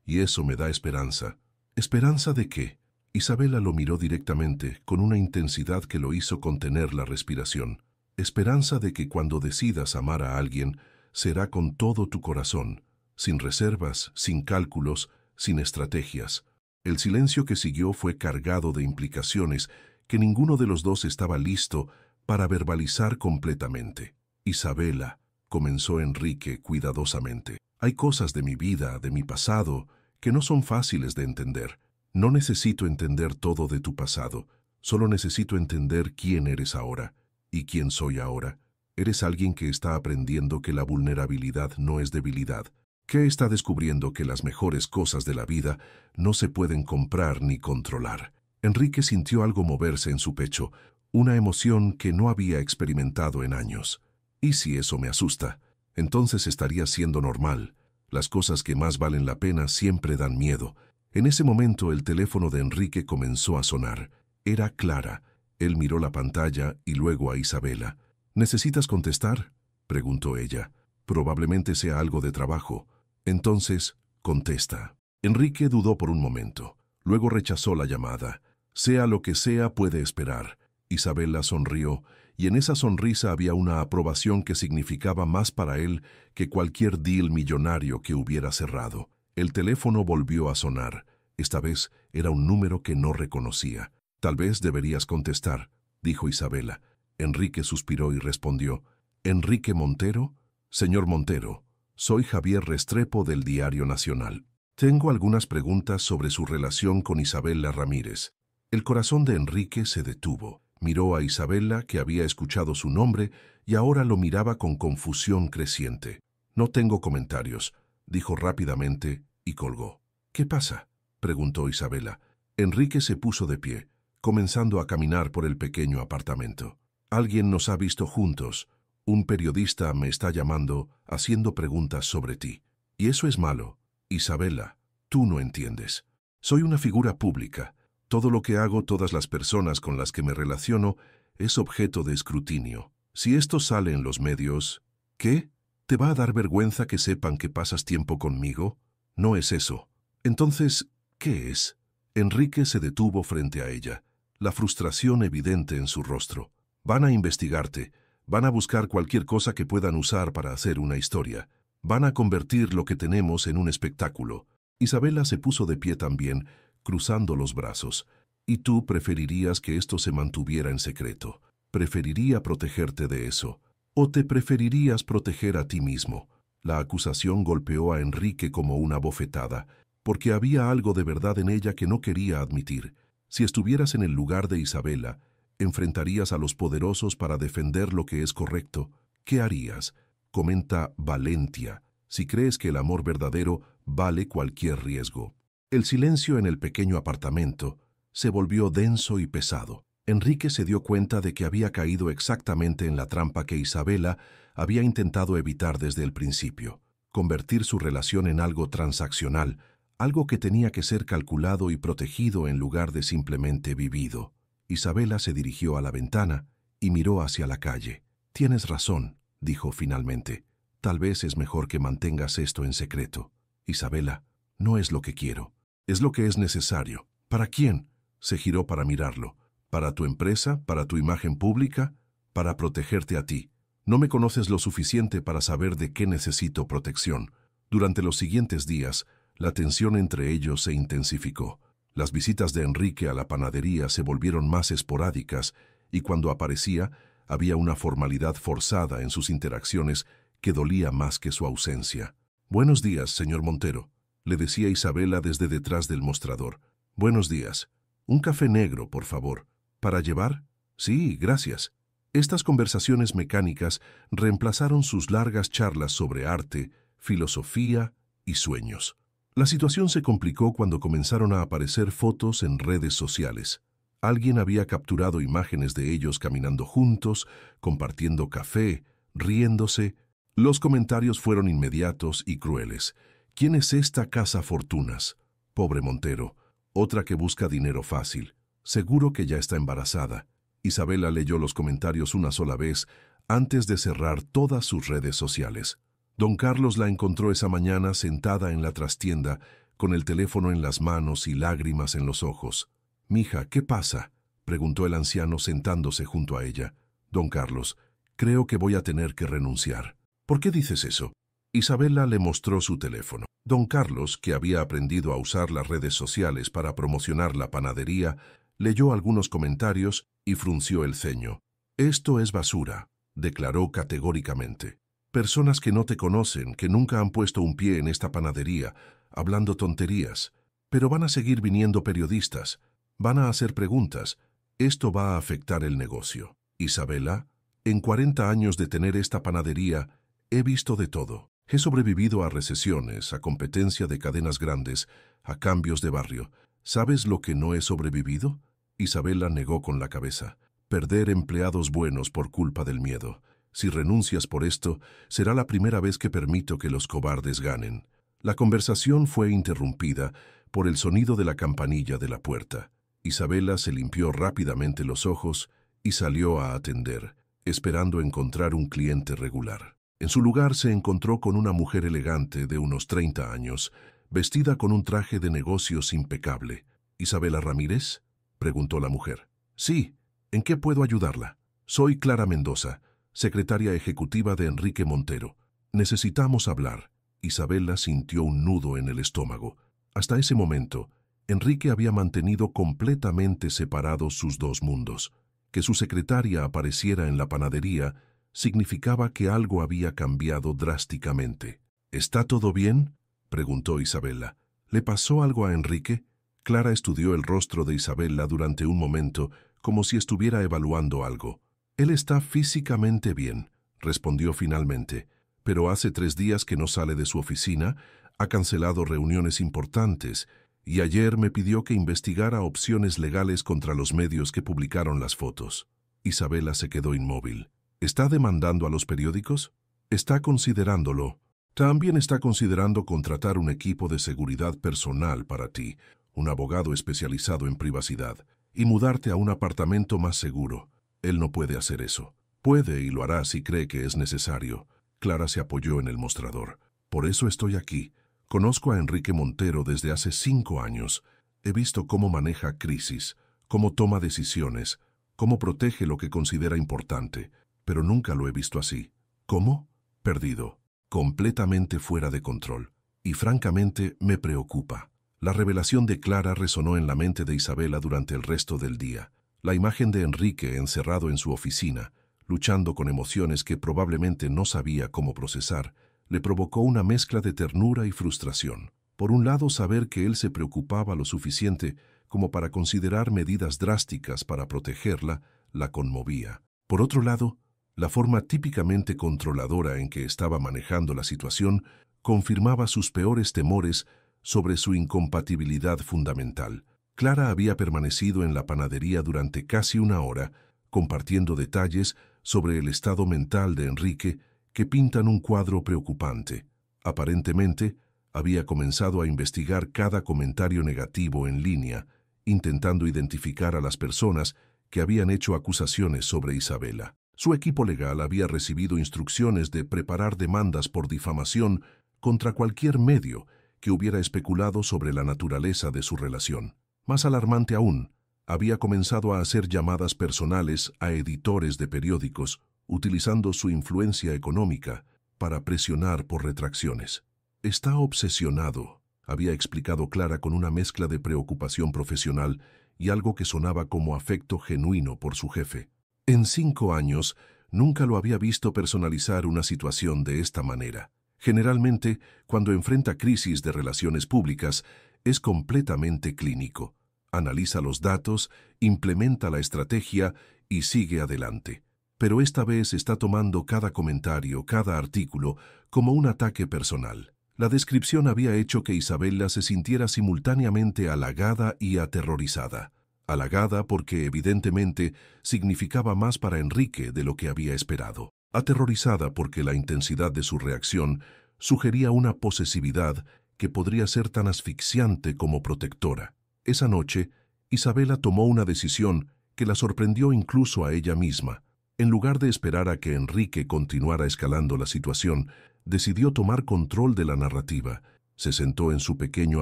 y eso me da esperanza». «¿Esperanza de qué?» Isabela lo miró directamente, con una intensidad que lo hizo contener la respiración. «Esperanza de que cuando decidas amar a alguien, será con todo tu corazón, sin reservas, sin cálculos, sin estrategias». El silencio que siguió fue cargado de implicaciones que ninguno de los dos estaba listo para verbalizar completamente. «Isabela», comenzó Enrique cuidadosamente, «hay cosas de mi vida, de mi pasado, que no son fáciles de entender. No necesito entender todo de tu pasado, solo necesito entender quién eres ahora y quién soy ahora. Eres alguien que está aprendiendo que la vulnerabilidad no es debilidad, que está descubriendo que las mejores cosas de la vida no se pueden comprar ni controlar». Enrique sintió algo moverse en su pecho, una emoción que no había experimentado en años. «¿Y si eso me asusta? Entonces estaría siendo normal. Las cosas que más valen la pena siempre dan miedo». En ese momento el teléfono de Enrique comenzó a sonar. Era Clara. Él miró la pantalla y luego a Isabela. «¿Necesitas contestar?», preguntó ella. «Probablemente sea algo de trabajo». «Entonces, contesta». Enrique dudó por un momento. Luego rechazó la llamada. «Sea lo que sea, puede esperar». Isabela sonrió, y en esa sonrisa había una aprobación que significaba más para él que cualquier deal millonario que hubiera cerrado. El teléfono volvió a sonar. Esta vez era un número que no reconocía. «Tal vez deberías contestar», dijo Isabela. Enrique suspiró y respondió. «¿Enrique Montero?» «Señor Montero, soy Javier Restrepo del Diario Nacional. Tengo algunas preguntas sobre su relación con Isabela Ramírez». El corazón de Enrique se detuvo. Miró a Isabela, que había escuchado su nombre, y ahora lo miraba con confusión creciente. «No tengo comentarios», dijo rápidamente y colgó. «¿Qué pasa?», preguntó Isabela. Enrique se puso de pie, comenzando a caminar por el pequeño apartamento. «Alguien nos ha visto juntos. Un periodista me está llamando haciendo preguntas sobre ti. Y eso es malo. Isabela, tú no entiendes. Soy una figura pública. Todo lo que hago, todas las personas con las que me relaciono, es objeto de escrutinio. Si esto sale en los medios, ¿qué? ¿Te va a dar vergüenza que sepan que pasas tiempo conmigo? No es eso. Entonces, ¿qué es? Enrique se detuvo frente a ella, la frustración evidente en su rostro. Van a investigarte, van a buscar cualquier cosa que puedan usar para hacer una historia. Van a convertir lo que tenemos en un espectáculo. Isabela se puso de pie también, cruzando los brazos. Y tú preferirías que esto se mantuviera en secreto. Preferiría protegerte de eso. ¿O te preferirías proteger a ti mismo? La acusación golpeó a Enrique como una bofetada, porque había algo de verdad en ella que no quería admitir. Si estuvieras en el lugar de Isabela, enfrentarías a los poderosos para defender lo que es correcto. ¿Qué harías? Comenta Valentia, si crees que el amor verdadero vale cualquier riesgo. El silencio en el pequeño apartamento se volvió denso y pesado. Enrique se dio cuenta de que había caído exactamente en la trampa que Isabela había intentado evitar desde el principio, convertir su relación en algo transaccional, algo que tenía que ser calculado y protegido en lugar de simplemente vivido. Isabela se dirigió a la ventana y miró hacia la calle. «Tienes razón», dijo finalmente. «Tal vez es mejor que mantengas esto en secreto. Isabela, no es lo que quiero. Es lo que es necesario». «¿Para quién?» Se giró para mirarlo. ¿Para tu empresa? ¿Para tu imagen pública? Para protegerte a ti. No me conoces lo suficiente para saber de qué necesito protección. Durante los siguientes días, la tensión entre ellos se intensificó. Las visitas de Enrique a la panadería se volvieron más esporádicas y cuando aparecía, había una formalidad forzada en sus interacciones que dolía más que su ausencia. «Buenos días, señor Montero», le decía Isabela desde detrás del mostrador. «Buenos días. Un café negro, por favor. ¿Para llevar?» «Sí, gracias». Estas conversaciones mecánicas reemplazaron sus largas charlas sobre arte, filosofía y sueños. La situación se complicó cuando comenzaron a aparecer fotos en redes sociales. Alguien había capturado imágenes de ellos caminando juntos, compartiendo café, riéndose. Los comentarios fueron inmediatos y crueles. «¿Quién es esta cazafortunas? Pobre Montero. Otra que busca dinero fácil. Seguro que ya está embarazada». Isabela leyó los comentarios una sola vez antes de cerrar todas sus redes sociales. Don Carlos la encontró esa mañana sentada en la trastienda, con el teléfono en las manos y lágrimas en los ojos. «Mija, ¿qué pasa?», preguntó el anciano sentándose junto a ella. «Don Carlos, creo que voy a tener que renunciar». «¿Por qué dices eso?». Isabela le mostró su teléfono. Don Carlos, que había aprendido a usar las redes sociales para promocionar la panadería, leyó algunos comentarios y frunció el ceño. «Esto es basura», declaró categóricamente. «Personas que no te conocen, que nunca han puesto un pie en esta panadería, hablando tonterías. Pero van a seguir viniendo periodistas, van a hacer preguntas. Esto va a afectar el negocio». «Isabela, en 40 años de tener esta panadería, he visto de todo. He sobrevivido a recesiones, a competencia de cadenas grandes, a cambios de barrio. ¿Sabes lo que no he sobrevivido?». Isabela negó con la cabeza. «Perder empleados buenos por culpa del miedo. Si renuncias por esto, será la primera vez que permito que los cobardes ganen». La conversación fue interrumpida por el sonido de la campanilla de la puerta. Isabela se limpió rápidamente los ojos y salió a atender, esperando encontrar un cliente regular. En su lugar se encontró con una mujer elegante de unos 30 años, vestida con un traje de negocios impecable. «¿Isabela Ramírez?», preguntó la mujer. «Sí. ¿En qué puedo ayudarla?». «Soy Clara Mendoza, secretaria ejecutiva de Enrique Montero. Necesitamos hablar». Isabela sintió un nudo en el estómago. Hasta ese momento, Enrique había mantenido completamente separados sus dos mundos. Que su secretaria apareciera en la panadería significaba que algo había cambiado drásticamente. «¿Está todo bien?», preguntó Isabela. «¿Le pasó algo a Enrique?». Clara estudió el rostro de Isabela durante un momento, como si estuviera evaluando algo. «Él está físicamente bien», respondió finalmente, «pero hace 3 días que no sale de su oficina, ha cancelado reuniones importantes y ayer me pidió que investigara opciones legales contra los medios que publicaron las fotos». Isabela se quedó inmóvil. ¿Está demandando a los periódicos? Está considerándolo. También está considerando contratar un equipo de seguridad personal para ti, un abogado especializado en privacidad, y mudarte a un apartamento más seguro. Él no puede hacer eso. Puede y lo hará si cree que es necesario. Clara se apoyó en el mostrador. Por eso estoy aquí. Conozco a Enrique Montero desde hace 5 años. He visto cómo maneja crisis, cómo toma decisiones, cómo protege lo que considera importante, pero nunca lo he visto así. ¿Cómo? Perdido, completamente fuera de control. Y francamente me preocupa. La revelación de Clara resonó en la mente de Isabela durante el resto del día. La imagen de Enrique encerrado en su oficina, luchando con emociones que probablemente no sabía cómo procesar, le provocó una mezcla de ternura y frustración. Por un lado, saber que él se preocupaba lo suficiente como para considerar medidas drásticas para protegerla, la conmovía. Por otro lado, la forma típicamente controladora en que estaba manejando la situación confirmaba sus peores temores sobre su incompatibilidad fundamental. Clara había permanecido en la panadería durante casi 1 hora, compartiendo detalles sobre el estado mental de Enrique que pintan un cuadro preocupante. Aparentemente, había comenzado a investigar cada comentario negativo en línea, intentando identificar a las personas que habían hecho acusaciones sobre Isabela. Su equipo legal había recibido instrucciones de preparar demandas por difamación contra cualquier medio que hubiera especulado sobre la naturaleza de su relación. Más alarmante aún, había comenzado a hacer llamadas personales a editores de periódicos, utilizando su influencia económica para presionar por retracciones. Está obsesionado, había explicado Clara con una mezcla de preocupación profesional y algo que sonaba como afecto genuino por su jefe. En 5 años, nunca lo había visto personalizar una situación de esta manera. Generalmente, cuando enfrenta crisis de relaciones públicas, es completamente clínico. Analiza los datos, implementa la estrategia y sigue adelante. Pero esta vez está tomando cada comentario, cada artículo, como un ataque personal. La descripción había hecho que Isabela se sintiera simultáneamente halagada y aterrorizada. Halagada porque evidentemente significaba más para Enrique de lo que había esperado. Aterrorizada porque la intensidad de su reacción sugería una posesividad que podría ser tan asfixiante como protectora. Esa noche, Isabela tomó una decisión que la sorprendió incluso a ella misma. En lugar de esperar a que Enrique continuara escalando la situación, decidió tomar control de la narrativa. Se sentó en su pequeño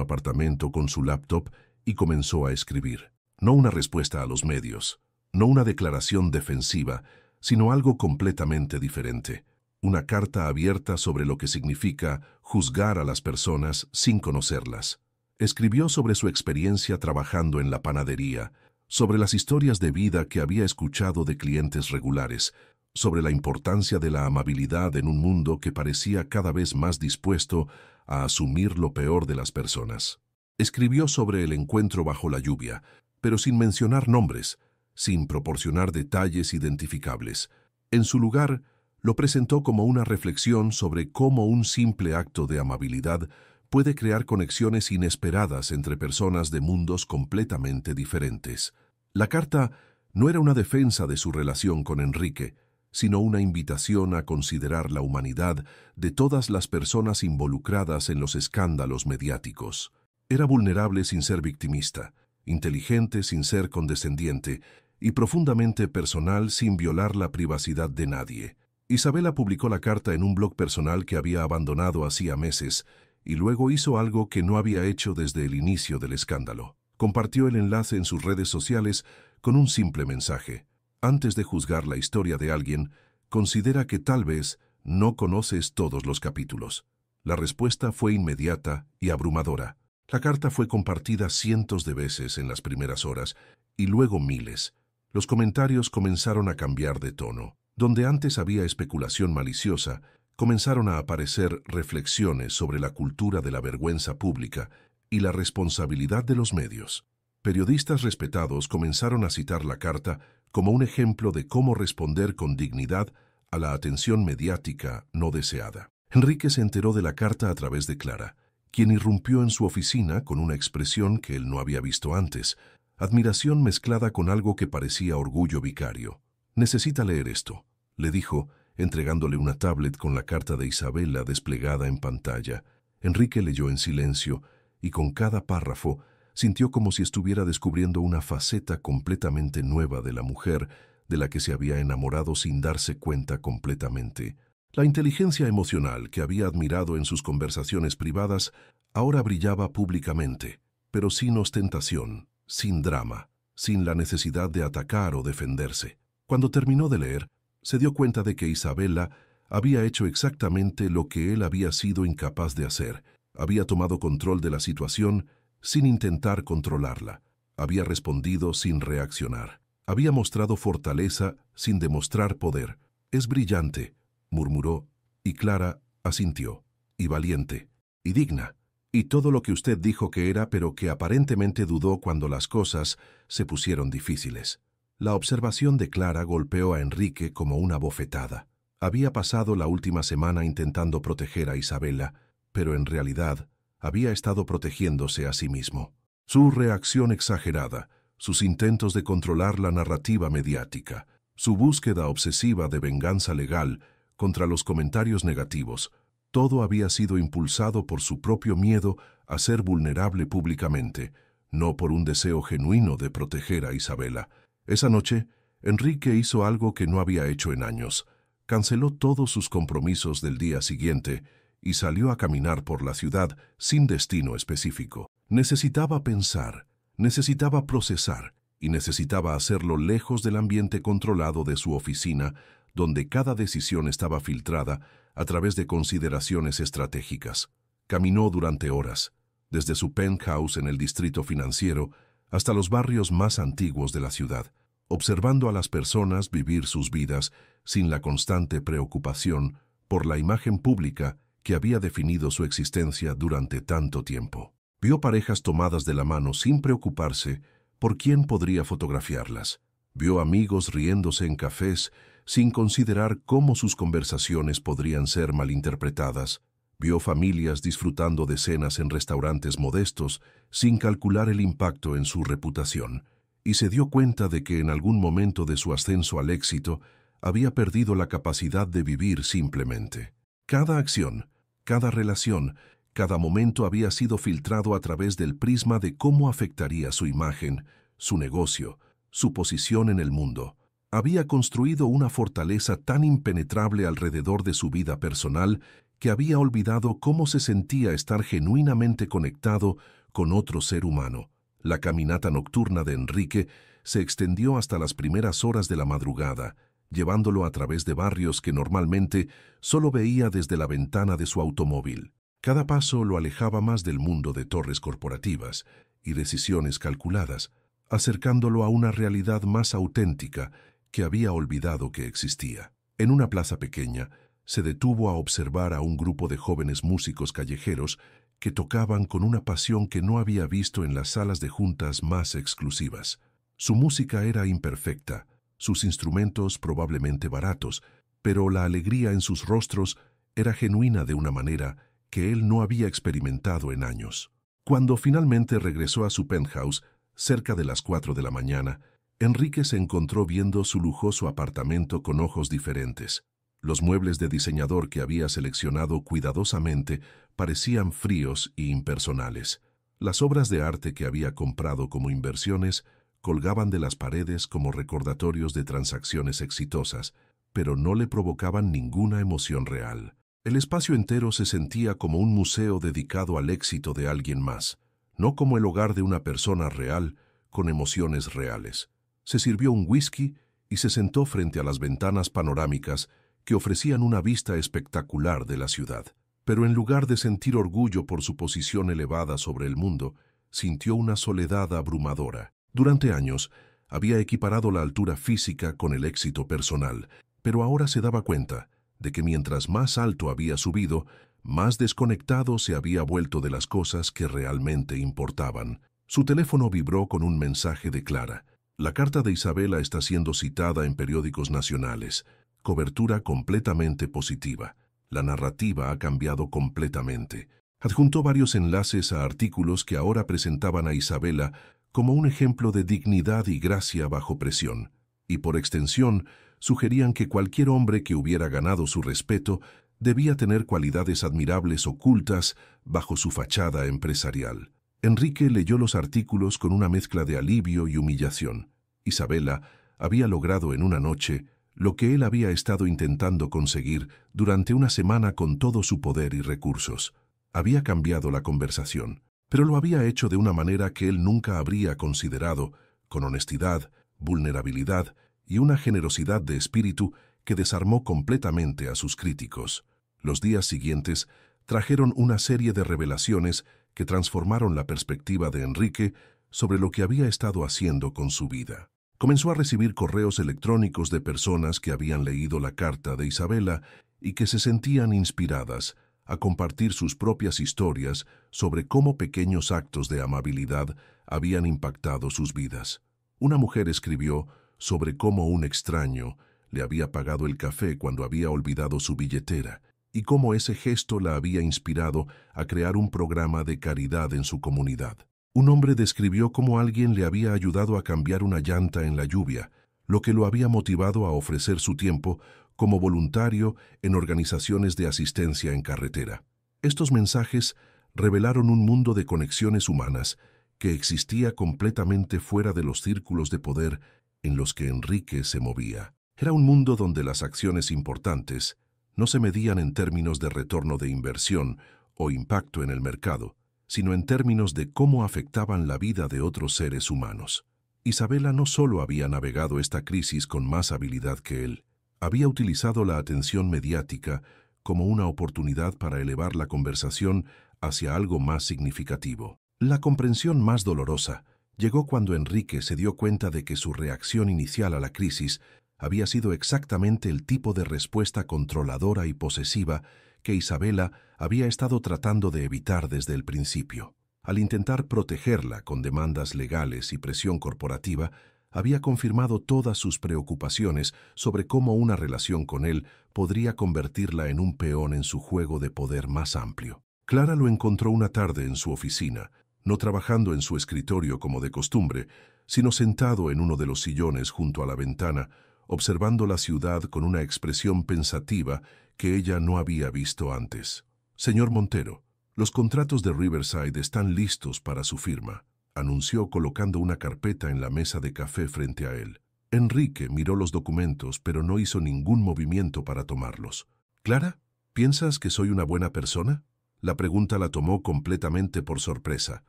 apartamento con su laptop y comenzó a escribir. No una respuesta a los medios, no una declaración defensiva, sino algo completamente diferente. Una carta abierta sobre lo que significa juzgar a las personas sin conocerlas. Escribió sobre su experiencia trabajando en la panadería, sobre las historias de vida que había escuchado de clientes regulares, sobre la importancia de la amabilidad en un mundo que parecía cada vez más dispuesto a asumir lo peor de las personas. Escribió sobre el encuentro bajo la lluvia, pero sin mencionar nombres, sin proporcionar detalles identificables. En su lugar, lo presentó como una reflexión sobre cómo un simple acto de amabilidad puede crear conexiones inesperadas entre personas de mundos completamente diferentes. La carta no era una defensa de su relación con Enrique, sino una invitación a considerar la humanidad de todas las personas involucradas en los escándalos mediáticos. Era vulnerable sin ser victimista, inteligente sin ser condescendiente y profundamente personal sin violar la privacidad de nadie. Isabela publicó la carta en un blog personal que había abandonado hacía meses y luego hizo algo que no había hecho desde el inicio del escándalo. Compartió el enlace en sus redes sociales con un simple mensaje. Antes de juzgar la historia de alguien, considera que tal vez no conoces todos los capítulos. La respuesta fue inmediata y abrumadora. La carta fue compartida cientos de veces en las primeras horas y luego miles. Los comentarios comenzaron a cambiar de tono. Donde antes había especulación maliciosa, comenzaron a aparecer reflexiones sobre la cultura de la vergüenza pública y la responsabilidad de los medios. Periodistas respetados comenzaron a citar la carta como un ejemplo de cómo responder con dignidad a la atención mediática no deseada. Enrique se enteró de la carta a través de Clara, quien irrumpió en su oficina con una expresión que él no había visto antes, admiración mezclada con algo que parecía orgullo vicario. «Necesita leer esto», le dijo, entregándole una tablet con la carta de Isabela desplegada en pantalla. Enrique leyó en silencio y con cada párrafo sintió como si estuviera descubriendo una faceta completamente nueva de la mujer de la que se había enamorado sin darse cuenta completamente. La inteligencia emocional que había admirado en sus conversaciones privadas ahora brillaba públicamente, pero sin ostentación, sin drama, sin la necesidad de atacar o defenderse. Cuando terminó de leer, se dio cuenta de que Isabela había hecho exactamente lo que él había sido incapaz de hacer. Había tomado control de la situación sin intentar controlarla. Había respondido sin reaccionar. Había mostrado fortaleza sin demostrar poder. «Es brillante», murmuró, y Clara asintió. «Y valiente, y digna, y todo lo que usted dijo que era, pero que aparentemente dudó cuando las cosas se pusieron difíciles». La observación de Clara golpeó a Enrique como una bofetada. Había pasado la última semana intentando proteger a Isabela, pero en realidad había estado protegiéndose a sí mismo. Su reacción exagerada, sus intentos de controlar la narrativa mediática, su búsqueda obsesiva de venganza legal contra los comentarios negativos, todo había sido impulsado por su propio miedo a ser vulnerable públicamente, no por un deseo genuino de proteger a Isabela. Esa noche, Enrique hizo algo que no había hecho en años. Canceló todos sus compromisos del día siguiente y salió a caminar por la ciudad sin destino específico. Necesitaba pensar, necesitaba procesar y necesitaba hacerlo lejos del ambiente controlado de su oficina, donde cada decisión estaba filtrada a través de consideraciones estratégicas. Caminó durante horas, desde su penthouse en el distrito financiero hasta los barrios más antiguos de la ciudad, observando a las personas vivir sus vidas sin la constante preocupación por la imagen pública que había definido su existencia durante tanto tiempo. Vio parejas tomadas de la mano sin preocuparse por quién podría fotografiarlas. Vio amigos riéndose en cafés sin considerar cómo sus conversaciones podrían ser malinterpretadas. Vio familias disfrutando de cenas en restaurantes modestos sin calcular el impacto en su reputación, y se dio cuenta de que en algún momento de su ascenso al éxito había perdido la capacidad de vivir simplemente. Cada acción, cada relación, cada momento había sido filtrado a través del prisma de cómo afectaría su imagen, su negocio, su posición en el mundo. Había construido una fortaleza tan impenetrable alrededor de su vida personal que había olvidado cómo se sentía estar genuinamente conectado con otro ser humano. La caminata nocturna de Enrique se extendió hasta las primeras horas de la madrugada, llevándolo a través de barrios que normalmente solo veía desde la ventana de su automóvil. Cada paso lo alejaba más del mundo de torres corporativas y decisiones calculadas, acercándolo a una realidad más auténtica que había olvidado que existía. En una plaza pequeña, se detuvo a observar a un grupo de jóvenes músicos callejeros que tocaban con una pasión que no había visto en las salas de juntas más exclusivas. Su música era imperfecta, sus instrumentos probablemente baratos, pero la alegría en sus rostros era genuina de una manera que él no había experimentado en años. Cuando finalmente regresó a su penthouse, cerca de las 4 de la mañana, Enrique se encontró viendo su lujoso apartamento con ojos diferentes. Los muebles de diseñador que había seleccionado cuidadosamente parecían fríos e impersonales. Las obras de arte que había comprado como inversiones colgaban de las paredes como recordatorios de transacciones exitosas, pero no le provocaban ninguna emoción real. El espacio entero se sentía como un museo dedicado al éxito de alguien más, no como el hogar de una persona real con emociones reales. Se sirvió un whisky y se sentó frente a las ventanas panorámicas que ofrecían una vista espectacular de la ciudad. Pero en lugar de sentir orgullo por su posición elevada sobre el mundo, sintió una soledad abrumadora. Durante años, había equiparado la altura física con el éxito personal, pero ahora se daba cuenta de que mientras más alto había subido, más desconectado se había vuelto de las cosas que realmente importaban. Su teléfono vibró con un mensaje de Clara. La carta de Isabela está siendo citada en periódicos nacionales. Cobertura completamente positiva. La narrativa ha cambiado completamente. Adjuntó varios enlaces a artículos que ahora presentaban a Isabela como un ejemplo de dignidad y gracia bajo presión, y por extensión, sugerían que cualquier hombre que hubiera ganado su respeto debía tener cualidades admirables ocultas bajo su fachada empresarial. Enrique leyó los artículos con una mezcla de alivio y humillación. Isabela había logrado en una noche lo que él había estado intentando conseguir durante una semana con todo su poder y recursos. Había cambiado la conversación, pero lo había hecho de una manera que él nunca habría considerado, con honestidad, vulnerabilidad y una generosidad de espíritu que desarmó completamente a sus críticos. Los días siguientes trajeron una serie de revelaciones que transformaron la perspectiva de Enrique sobre lo que había estado haciendo con su vida. Comenzó a recibir correos electrónicos de personas que habían leído la carta de Isabela y que se sentían inspiradas a compartir sus propias historias sobre cómo pequeños actos de amabilidad habían impactado sus vidas. Una mujer escribió sobre cómo un extraño le había pagado el café cuando había olvidado su billetera y cómo ese gesto la había inspirado a crear un programa de caridad en su comunidad. Un hombre describió cómo alguien le había ayudado a cambiar una llanta en la lluvia, lo que lo había motivado a ofrecer su tiempo como voluntario en organizaciones de asistencia en carretera. Estos mensajes revelaron un mundo de conexiones humanas que existía completamente fuera de los círculos de poder en los que Enrique se movía. Era un mundo donde las acciones importantes no se medían en términos de retorno de inversión o impacto en el mercado, sino en términos de cómo afectaban la vida de otros seres humanos. Isabela no solo había navegado esta crisis con más habilidad que él, había utilizado la atención mediática como una oportunidad para elevar la conversación hacia algo más significativo. La comprensión más dolorosa llegó cuando Enrique se dio cuenta de que su reacción inicial a la crisis había sido exactamente el tipo de respuesta controladora y posesiva que Isabela había estado tratando de evitar desde el principio. Al intentar protegerla con demandas legales y presión corporativa, había confirmado todas sus preocupaciones sobre cómo una relación con él podría convertirla en un peón en su juego de poder más amplio. Clara lo encontró una tarde en su oficina, no trabajando en su escritorio como de costumbre, sino sentado en uno de los sillones junto a la ventana, observando la ciudad con una expresión pensativa que ella no había visto antes. «Señor Montero, los contratos de Riverside están listos para su firma», anunció colocando una carpeta en la mesa de café frente a él. Enrique miró los documentos, pero no hizo ningún movimiento para tomarlos. «¿Clara, piensas que soy una buena persona?». La pregunta la tomó completamente por sorpresa.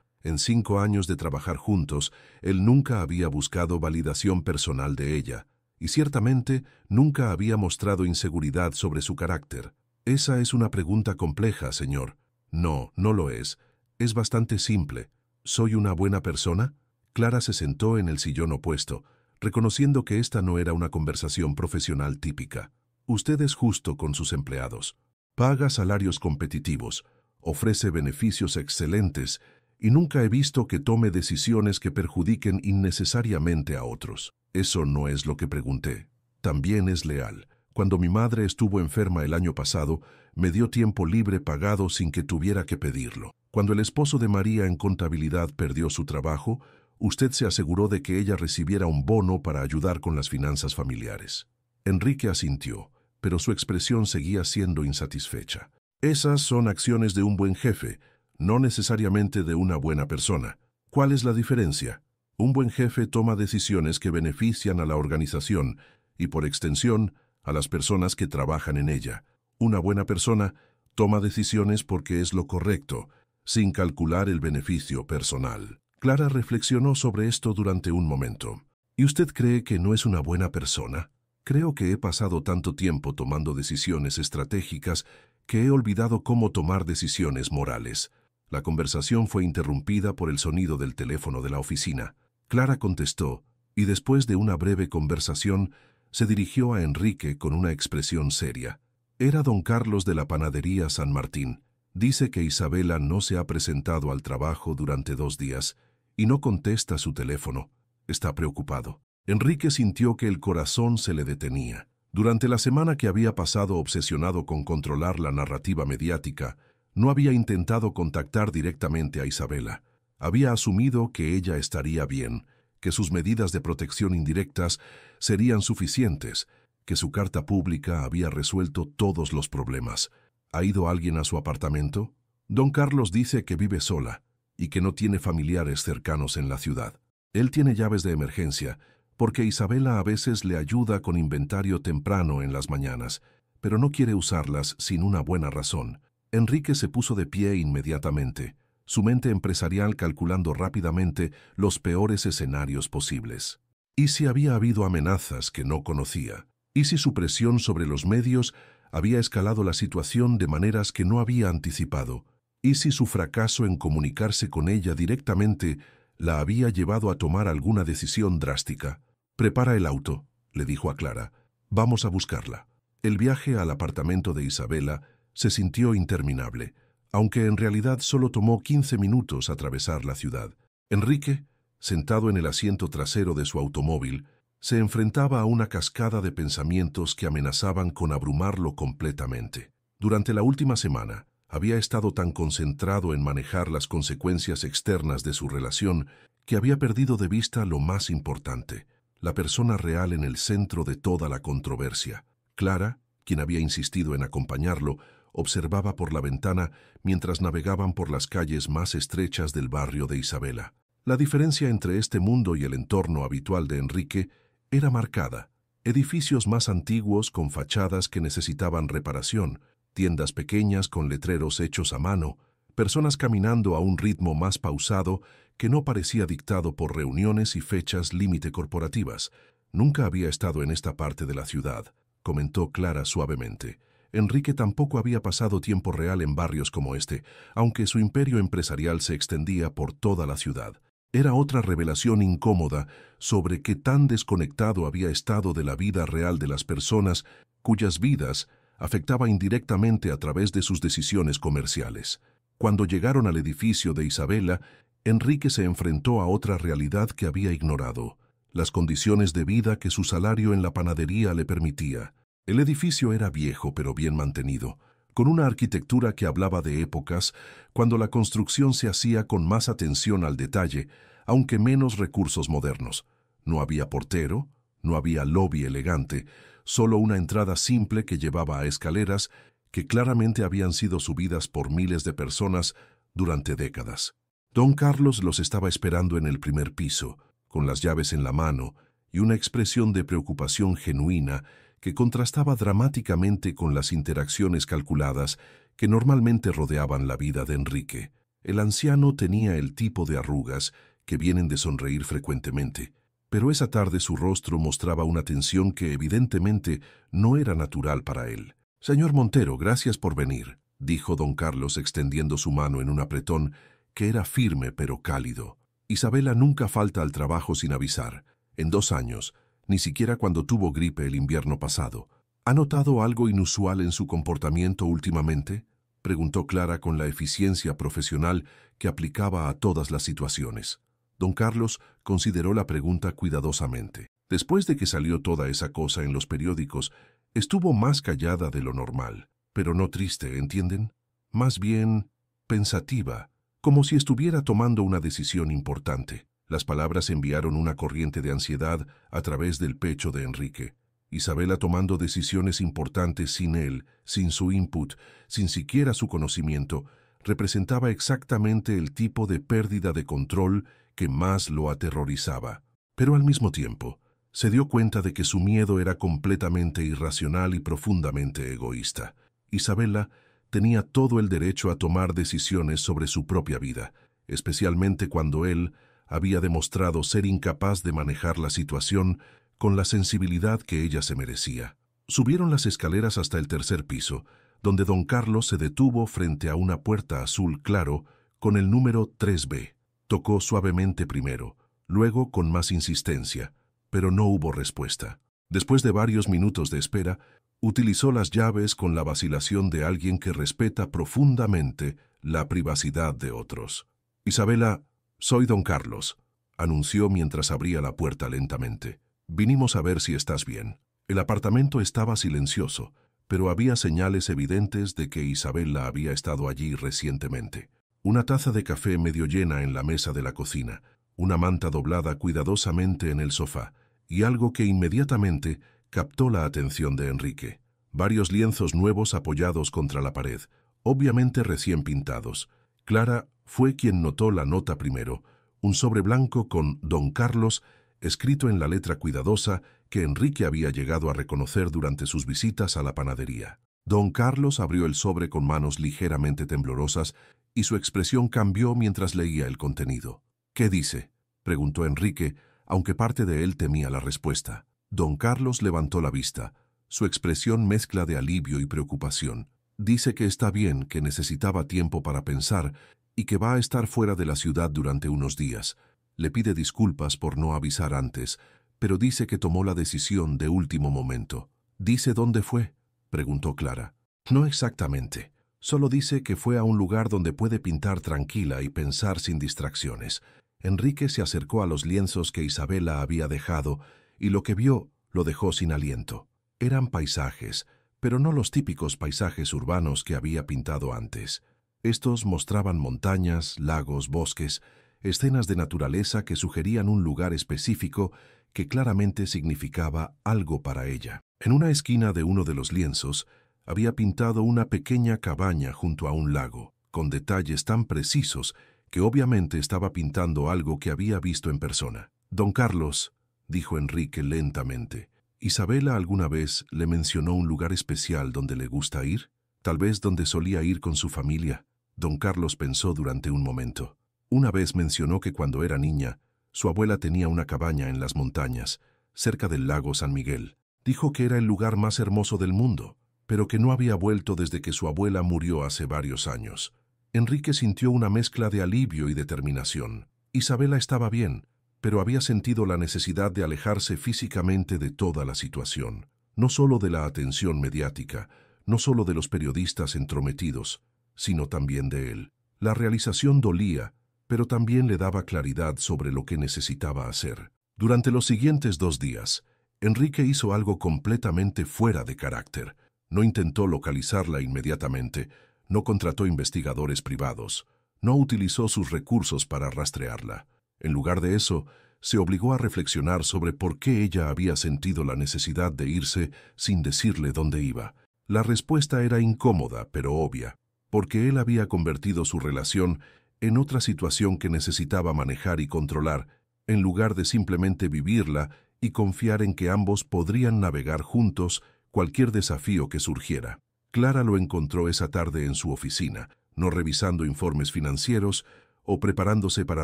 En 5 años de trabajar juntos, él nunca había buscado validación personal de ella, y ciertamente nunca había mostrado inseguridad sobre su carácter. «Esa es una pregunta compleja, señor». «No, no lo es. Es bastante simple. ¿Soy una buena persona?». Clara se sentó en el sillón opuesto, reconociendo que esta no era una conversación profesional típica. «Usted es justo con sus empleados. Paga salarios competitivos, ofrece beneficios excelentes y nunca he visto que tome decisiones que perjudiquen innecesariamente a otros». «Eso no es lo que pregunté. También es leal. Cuando mi madre estuvo enferma el año pasado, me dio tiempo libre pagado sin que tuviera que pedirlo. Cuando el esposo de María en contabilidad perdió su trabajo, usted se aseguró de que ella recibiera un bono para ayudar con las finanzas familiares». Enrique asintió, pero su expresión seguía siendo insatisfecha. «Esas son acciones de un buen jefe, no necesariamente de una buena persona. ¿Cuál es la diferencia? Un buen jefe toma decisiones que benefician a la organización y, por extensión, a las personas que trabajan en ella. Una buena persona toma decisiones porque es lo correcto, sin calcular el beneficio personal». Clara reflexionó sobre esto durante un momento. «¿Y usted cree que no es una buena persona?». «Creo que he pasado tanto tiempo tomando decisiones estratégicas que he olvidado cómo tomar decisiones morales». La conversación fue interrumpida por el sonido del teléfono de la oficina. Clara contestó, y después de una breve conversación, se dirigió a Enrique con una expresión seria. Era don Carlos de la panadería San Martín. «Dice que Isabela no se ha presentado al trabajo durante 2 días y no contesta su teléfono. Está preocupado». Enrique sintió que el corazón se le detenía. Durante la semana que había pasado obsesionado con controlar la narrativa mediática, no había intentado contactar directamente a Isabela. Había asumido que ella estaría bien, que sus medidas de protección indirectas serían suficientes, que su carta pública había resuelto todos los problemas. ¿Ha ido alguien a su apartamento? Don Carlos dice que vive sola y que no tiene familiares cercanos en la ciudad. Él tiene llaves de emergencia, porque Isabela a veces le ayuda con inventario temprano en las mañanas, pero no quiere usarlas sin una buena razón. Enrique se puso de pie inmediatamente, su mente empresarial calculando rápidamente los peores escenarios posibles. ¿Y si había habido amenazas que no conocía? ¿Y si su presión sobre los medios había escalado la situación de maneras que no había anticipado? ¿Y si su fracaso en comunicarse con ella directamente la había llevado a tomar alguna decisión drástica? «Prepara el auto», le dijo a Clara. «Vamos a buscarla». El viaje al apartamento de Isabela se sintió interminable, aunque en realidad solo tomó 15 minutos atravesar la ciudad. Enrique, sentado en el asiento trasero de su automóvil, se enfrentaba a una cascada de pensamientos que amenazaban con abrumarlo completamente. Durante la última semana, había estado tan concentrado en manejar las consecuencias externas de su relación que había perdido de vista lo más importante, la persona real en el centro de toda la controversia. Clara, quien había insistido en acompañarlo, observaba por la ventana mientras navegaban por las calles más estrechas del barrio de Isabela. La diferencia entre este mundo y el entorno habitual de Enrique era marcada. Edificios más antiguos con fachadas que necesitaban reparación, tiendas pequeñas con letreros hechos a mano, personas caminando a un ritmo más pausado que no parecía dictado por reuniones y fechas límite corporativas. «Nunca había estado en esta parte de la ciudad», comentó Clara suavemente. Enrique tampoco había pasado tiempo real en barrios como este, aunque su imperio empresarial se extendía por toda la ciudad. Era otra revelación incómoda sobre qué tan desconectado había estado de la vida real de las personas cuyas vidas afectaba indirectamente a través de sus decisiones comerciales. Cuando llegaron al edificio de Isabela, Enrique se enfrentó a otra realidad que había ignorado, las condiciones de vida que su salario en la panadería le permitía. El edificio era viejo pero bien mantenido, con una arquitectura que hablaba de épocas cuando la construcción se hacía con más atención al detalle, aunque menos recursos modernos. No había portero, no había lobby elegante, solo una entrada simple que llevaba a escaleras que claramente habían sido subidas por miles de personas durante décadas. Don Carlos los estaba esperando en el primer piso, con las llaves en la mano y una expresión de preocupación genuina que contrastaba dramáticamente con las interacciones calculadas que normalmente rodeaban la vida de Enrique. El anciano tenía el tipo de arrugas que vienen de sonreír frecuentemente, pero esa tarde su rostro mostraba una tensión que evidentemente no era natural para él. «Señor Montero, gracias por venir», dijo don Carlos extendiendo su mano en un apretón que era firme pero cálido. «Isabela nunca falta al trabajo sin avisar. En 2 años, ni siquiera cuando tuvo gripe el invierno pasado. ¿Ha notado algo inusual en su comportamiento últimamente?», preguntó Clara con la eficiencia profesional que aplicaba a todas las situaciones. Don Carlos consideró la pregunta cuidadosamente. Después de que salió toda esa cosa en los periódicos, estuvo más callada de lo normal, pero no triste, ¿entienden? Más bien pensativa, como si estuviera tomando una decisión importante. Las palabras enviaron una corriente de ansiedad a través del pecho de Enrique. Isabela tomando decisiones importantes sin él, sin su input, sin siquiera su conocimiento, representaba exactamente el tipo de pérdida de control que más lo aterrorizaba. Pero al mismo tiempo, se dio cuenta de que su miedo era completamente irracional y profundamente egoísta. Isabela tenía todo el derecho a tomar decisiones sobre su propia vida, especialmente cuando él había demostrado ser incapaz de manejar la situación con la sensibilidad que ella se merecía. Subieron las escaleras hasta el 3er piso, donde don Carlos se detuvo frente a una puerta azul claro con el número 3B. Tocó suavemente primero, luego con más insistencia, pero no hubo respuesta. Después de varios minutos de espera, utilizó las llaves con la vacilación de alguien que respeta profundamente la privacidad de otros. «Isabela, soy don Carlos», anunció mientras abría la puerta lentamente. «Vinimos a ver si estás bien». El apartamento estaba silencioso, pero había señales evidentes de que Isabela había estado allí recientemente. Una taza de café medio llena en la mesa de la cocina, una manta doblada cuidadosamente en el sofá, y algo que inmediatamente captó la atención de Enrique. Varios lienzos nuevos apoyados contra la pared, obviamente recién pintados. Clara fue quien notó la nota primero, un sobre blanco con Don Carlos escrito en la letra cuidadosa que Enrique había llegado a reconocer durante sus visitas a la panadería. Don Carlos abrió el sobre con manos ligeramente temblorosas y su expresión cambió mientras leía el contenido. «¿Qué dice?», preguntó Enrique, aunque parte de él temía la respuesta. Don Carlos levantó la vista, su expresión mezcla de alivio y preocupación. «Dice que está bien, que necesitaba tiempo para pensar y que va a estar fuera de la ciudad durante unos días. Le pide disculpas por no avisar antes, pero dice que tomó la decisión de último momento». «¿Dice dónde fue?», preguntó Clara. «No exactamente. Solo dice que fue a un lugar donde puede pintar tranquila y pensar sin distracciones». Enrique se acercó a los lienzos que Isabela había dejado y lo que vio lo dejó sin aliento. Eran paisajes, pero no los típicos paisajes urbanos que había pintado antes. Estos mostraban montañas, lagos, bosques, escenas de naturaleza que sugerían un lugar específico que claramente significaba algo para ella. En una esquina de uno de los lienzos había pintado una pequeña cabaña junto a un lago, con detalles tan precisos que obviamente estaba pintando algo que había visto en persona. «Don Carlos», dijo Enrique lentamente, «¿Isabela alguna vez le mencionó un lugar especial donde le gusta ir? Tal vez donde solía ir con su familia». Don Carlos pensó durante un momento. Una vez mencionó que cuando era niña, su abuela tenía una cabaña en las montañas, cerca del lago San Miguel. Dijo que era el lugar más hermoso del mundo, pero que no había vuelto desde que su abuela murió hace varios años. Enrique sintió una mezcla de alivio y determinación. Isabela estaba bien, pero había sentido la necesidad de alejarse físicamente de toda la situación, no solo de la atención mediática, no solo de los periodistas entrometidos, sino también de él. La realización dolía, pero también le daba claridad sobre lo que necesitaba hacer. Durante los siguientes 2 días, Enrique hizo algo completamente fuera de carácter. No intentó localizarla inmediatamente, no contrató investigadores privados, no utilizó sus recursos para rastrearla. En lugar de eso, se obligó a reflexionar sobre por qué ella había sentido la necesidad de irse sin decirle dónde iba. La respuesta era incómoda, pero obvia, porque él había convertido su relación en otra situación que necesitaba manejar y controlar, en lugar de simplemente vivirla y confiar en que ambos podrían navegar juntos cualquier desafío que surgiera. Clara lo encontró esa tarde en su oficina, no revisando informes financieros o preparándose para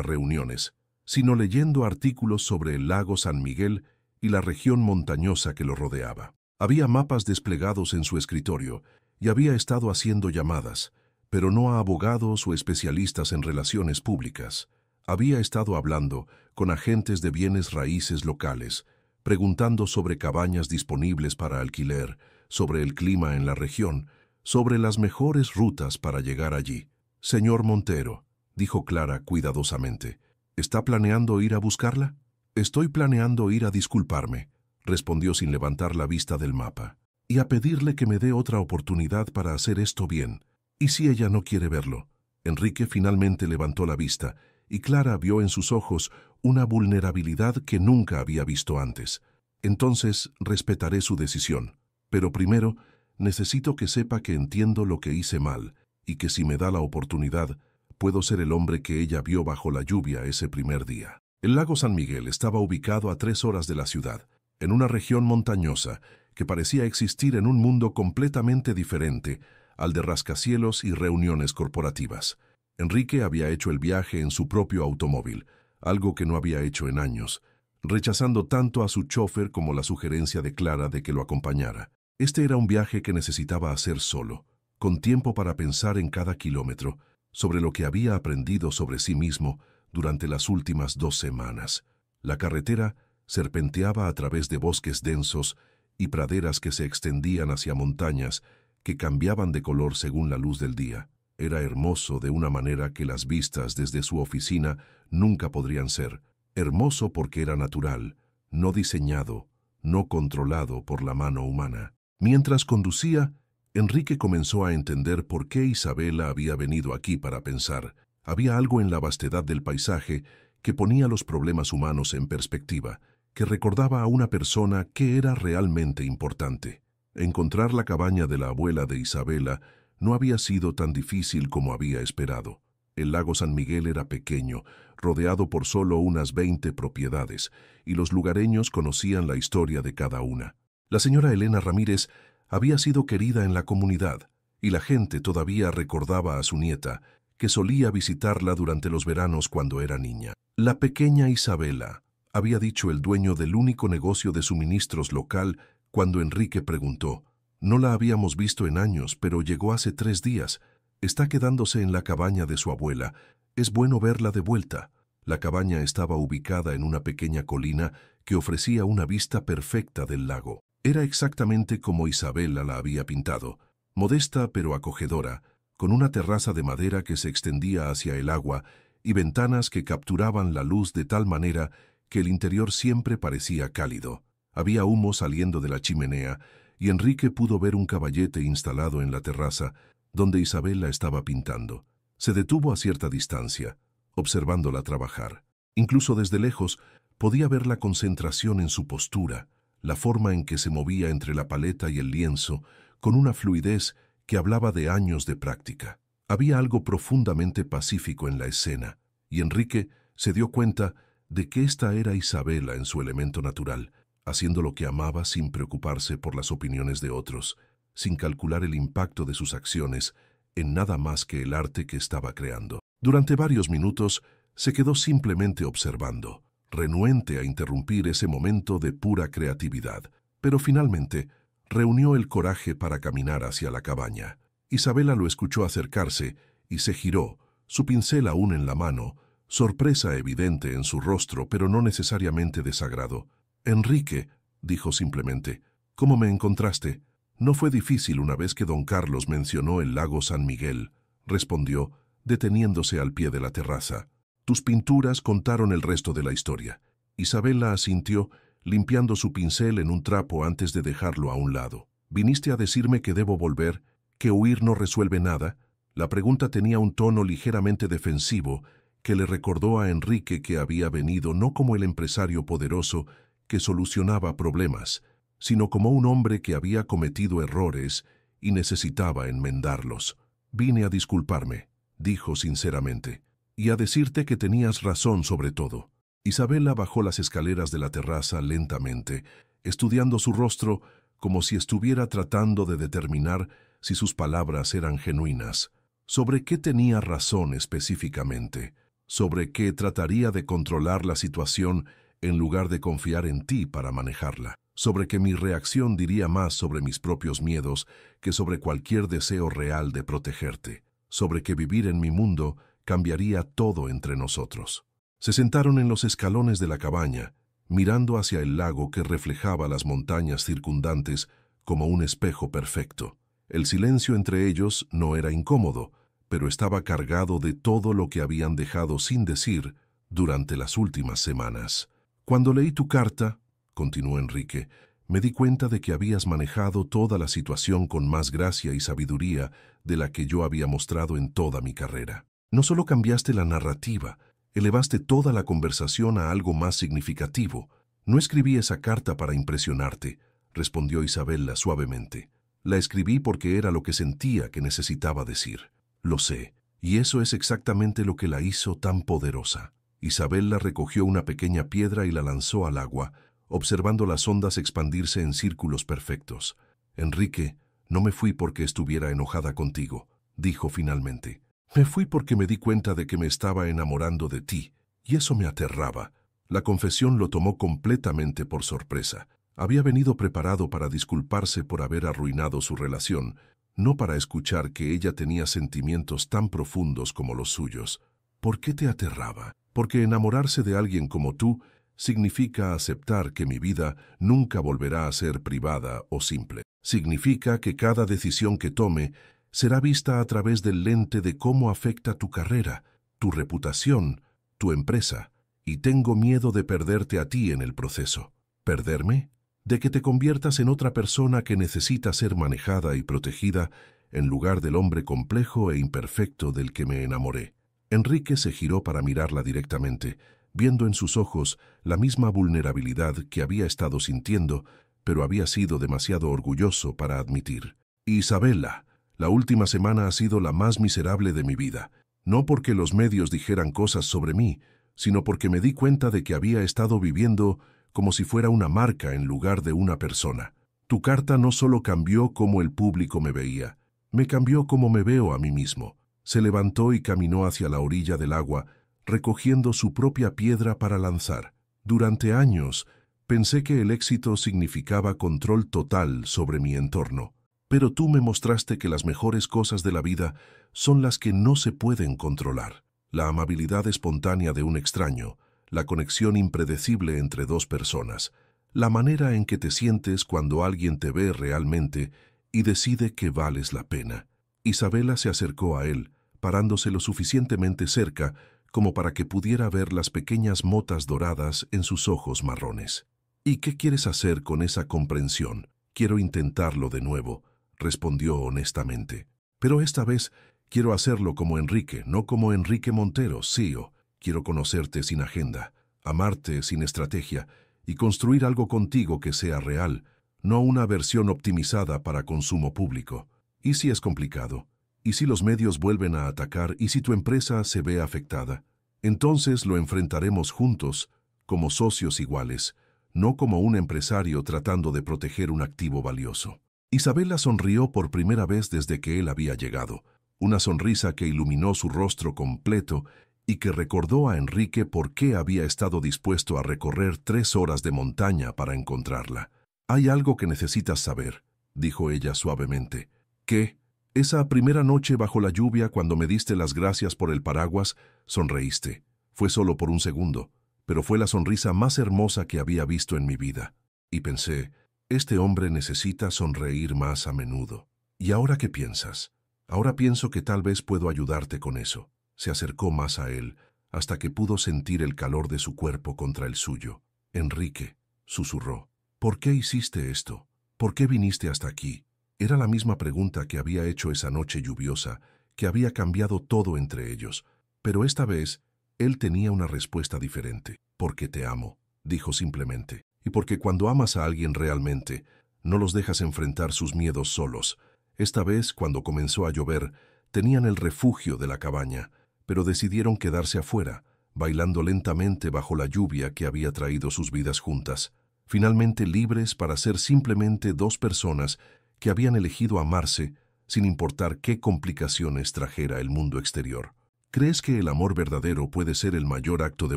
reuniones, sino leyendo artículos sobre el lago San Miguel y la región montañosa que lo rodeaba. Había mapas desplegados en su escritorio y había estado haciendo llamadas, pero no a abogados o especialistas en relaciones públicas. Había estado hablando con agentes de bienes raíces locales, preguntando sobre cabañas disponibles para alquiler, sobre el clima en la región, sobre las mejores rutas para llegar allí. «Señor Montero», dijo Clara cuidadosamente, «¿está planeando ir a buscarla?» «Estoy planeando ir a disculparme», respondió sin levantar la vista del mapa, «y a pedirle que me dé otra oportunidad para hacer esto bien. ¿Y si ella no quiere verlo?» Enrique finalmente levantó la vista, y Clara vio en sus ojos una vulnerabilidad que nunca había visto antes. «Entonces respetaré su decisión. Pero primero, necesito que sepa que entiendo lo que hice mal y que si me da la oportunidad, puedo ser el hombre que ella vio bajo la lluvia ese primer día». El lago San Miguel estaba ubicado a 3 horas de la ciudad, en una región montañosa que parecía existir en un mundo completamente diferente al de rascacielos y reuniones corporativas. Enrique había hecho el viaje en su propio automóvil, algo que no había hecho en años, rechazando tanto a su chofer como la sugerencia de Clara de que lo acompañara. Este era un viaje que necesitaba hacer solo, con tiempo para pensar en cada kilómetro, sobre lo que había aprendido sobre sí mismo durante las últimas 2 semanas. La carretera serpenteaba a través de bosques densos y praderas que se extendían hacia montañas que cambiaban de color según la luz del día. Era hermoso de una manera que las vistas desde su oficina nunca podrían ser. Hermoso porque era natural, no diseñado, no controlado por la mano humana. Mientras conducía, Enrique comenzó a entender por qué Isabela había venido aquí para pensar. Había algo en la vastedad del paisaje que ponía los problemas humanos en perspectiva, que recordaba a una persona que era realmente importante. Encontrar la cabaña de la abuela de Isabela no había sido tan difícil como había esperado. El lago San Miguel era pequeño, rodeado por solo unas 20 propiedades, y los lugareños conocían la historia de cada una. La señora Elena Ramírez había sido querida en la comunidad, y la gente todavía recordaba a su nieta, que solía visitarla durante los veranos cuando era niña. La pequeña Isabela, había dicho el dueño del único negocio de suministros local cuando Enrique preguntó. No la habíamos visto en años, pero llegó hace 3 días. Está quedándose en la cabaña de su abuela. Es bueno verla de vuelta. La cabaña estaba ubicada en una pequeña colina que ofrecía una vista perfecta del lago. Era exactamente como Isabela la había pintado, modesta pero acogedora, con una terraza de madera que se extendía hacia el agua y ventanas que capturaban la luz de tal manera que el interior siempre parecía cálido. Había humo saliendo de la chimenea y Enrique pudo ver un caballete instalado en la terraza donde Isabela estaba pintando. Se detuvo a cierta distancia, observándola trabajar. Incluso desde lejos podía ver la concentración en su postura, la forma en que se movía entre la paleta y el lienzo, con una fluidez que hablaba de años de práctica. Había algo profundamente pacífico en la escena, y Enrique se dio cuenta de que esta era Isabela en su elemento natural, haciendo lo que amaba sin preocuparse por las opiniones de otros, sin calcular el impacto de sus acciones en nada más que el arte que estaba creando. Durante varios minutos se quedó simplemente observando, renuente a interrumpir ese momento de pura creatividad, pero finalmente reunió el coraje para caminar hacia la cabaña. Isabela lo escuchó acercarse y se giró, su pincel aún en la mano, sorpresa evidente en su rostro, pero no necesariamente desagrado. «Enrique», dijo simplemente, «¿cómo me encontraste?» «No fue difícil una vez que don Carlos mencionó el lago San Miguel», respondió, deteniéndose al pie de la terraza. «Tus pinturas contaron el resto de la historia». Isabela asintió, limpiando su pincel en un trapo antes de dejarlo a un lado. «¿Viniste a decirme que debo volver, que huir no resuelve nada?» La pregunta tenía un tono ligeramente defensivo que le recordó a Enrique que había venido no como el empresario poderoso que solucionaba problemas, sino como un hombre que había cometido errores y necesitaba enmendarlos. «Vine a disculparme», dijo sinceramente, «y a decirte que tenías razón sobre todo». Isabela bajó las escaleras de la terraza lentamente, estudiando su rostro como si estuviera tratando de determinar si sus palabras eran genuinas. ¿Sobre qué tenía razón específicamente? ¿Sobre qué trataría de controlar la situación en lugar de confiar en ti para manejarla? ¿Sobre que mi reacción diría más sobre mis propios miedos que sobre cualquier deseo real de protegerte? ¿Sobre que vivir en mi mundo cambiaría todo entre nosotros? Se sentaron en los escalones de la cabaña, mirando hacia el lago que reflejaba las montañas circundantes como un espejo perfecto. El silencio entre ellos no era incómodo, pero estaba cargado de todo lo que habían dejado sin decir durante las últimas semanas. «Cuando leí tu carta», continuó Enrique, «me di cuenta de que habías manejado toda la situación con más gracia y sabiduría de la que yo había mostrado en toda mi carrera. No solo cambiaste la narrativa, elevaste toda la conversación a algo más significativo. No escribí esa carta para impresionarte», respondió Isabela suavemente. «La escribí porque era lo que sentía que necesitaba decir. Lo sé, y eso es exactamente lo que la hizo tan poderosa». Isabela recogió una pequeña piedra y la lanzó al agua, observando las ondas expandirse en círculos perfectos. «Enrique, no me fui porque estuviera enojada contigo», dijo finalmente. «Me fui porque me di cuenta de que me estaba enamorando de ti, y eso me aterraba». La confesión lo tomó completamente por sorpresa. Había venido preparado para disculparse por haber arruinado su relación, no para escuchar que ella tenía sentimientos tan profundos como los suyos. «¿Por qué te aterraba?» «Porque enamorarse de alguien como tú significa aceptar que mi vida nunca volverá a ser privada o simple. Significa que cada decisión que tome será vista a través del lente de cómo afecta tu carrera, tu reputación, tu empresa, y tengo miedo de perderte a ti en el proceso». «¿Perderme?» «De que te conviertas en otra persona que necesita ser manejada y protegida en lugar del hombre complejo e imperfecto del que me enamoré». Enrique se giró para mirarla directamente, viendo en sus ojos la misma vulnerabilidad que había estado sintiendo, pero había sido demasiado orgulloso para admitir. Isabela, la última semana ha sido la más miserable de mi vida, no porque los medios dijeran cosas sobre mí, sino porque me di cuenta de que había estado viviendo como si fuera una marca en lugar de una persona. Tu carta no solo cambió cómo el público me veía, me cambió cómo me veo a mí mismo. Se levantó y caminó hacia la orilla del agua, recogiendo su propia piedra para lanzar. Durante años, pensé que el éxito significaba control total sobre mi entorno. Pero tú me mostraste que las mejores cosas de la vida son las que no se pueden controlar. La amabilidad espontánea de un extraño, la conexión impredecible entre dos personas, la manera en que te sientes cuando alguien te ve realmente y decide que vales la pena. Isabela se acercó a él, parándose lo suficientemente cerca como para que pudiera ver las pequeñas motas doradas en sus ojos marrones. ¿Y qué quieres hacer con esa comprensión? Quiero intentarlo de nuevo, respondió honestamente. Pero esta vez quiero hacerlo como Enrique, no como Enrique Montero, CEO. Quiero conocerte sin agenda, amarte sin estrategia y construir algo contigo que sea real, no una versión optimizada para consumo público. ¿Y si es complicado? ¿Y si los medios vuelven a atacar? ¿Y si tu empresa se ve afectada? Entonces lo enfrentaremos juntos, como socios iguales, no como un empresario tratando de proteger un activo valioso. Isabela sonrió por primera vez desde que él había llegado, una sonrisa que iluminó su rostro completo y que recordó a Enrique por qué había estado dispuesto a recorrer 3 horas de montaña para encontrarla. «Hay algo que necesitas saber», dijo ella suavemente. «¿Qué? Esa primera noche bajo la lluvia cuando me diste las gracias por el paraguas, sonreíste. Fue solo por un segundo, pero fue la sonrisa más hermosa que había visto en mi vida. Y pensé, este hombre necesita sonreír más a menudo. ¿Y ahora qué piensas? Ahora pienso que tal vez puedo ayudarte con eso». Se acercó más a él, hasta que pudo sentir el calor de su cuerpo contra el suyo. «Enrique», susurró, «¿por qué hiciste esto? ¿Por qué viniste hasta aquí?» Era la misma pregunta que había hecho esa noche lluviosa, que había cambiado todo entre ellos. Pero esta vez, él tenía una respuesta diferente. «Porque te amo», dijo simplemente. «Y porque cuando amas a alguien realmente, no los dejas enfrentar sus miedos solos». Esta vez, cuando comenzó a llover, tenían el refugio de la cabaña, pero decidieron quedarse afuera, bailando lentamente bajo la lluvia que había traído sus vidas juntas, finalmente libres para ser simplemente dos personas que habían elegido amarse sin importar qué complicaciones trajera el mundo exterior. ¿Crees que el amor verdadero puede ser el mayor acto de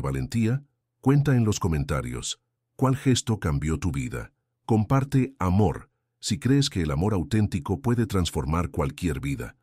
valentía? Cuenta en los comentarios. ¿Cuál gesto cambió tu vida? Comparte amor si crees que el amor auténtico puede transformar cualquier vida.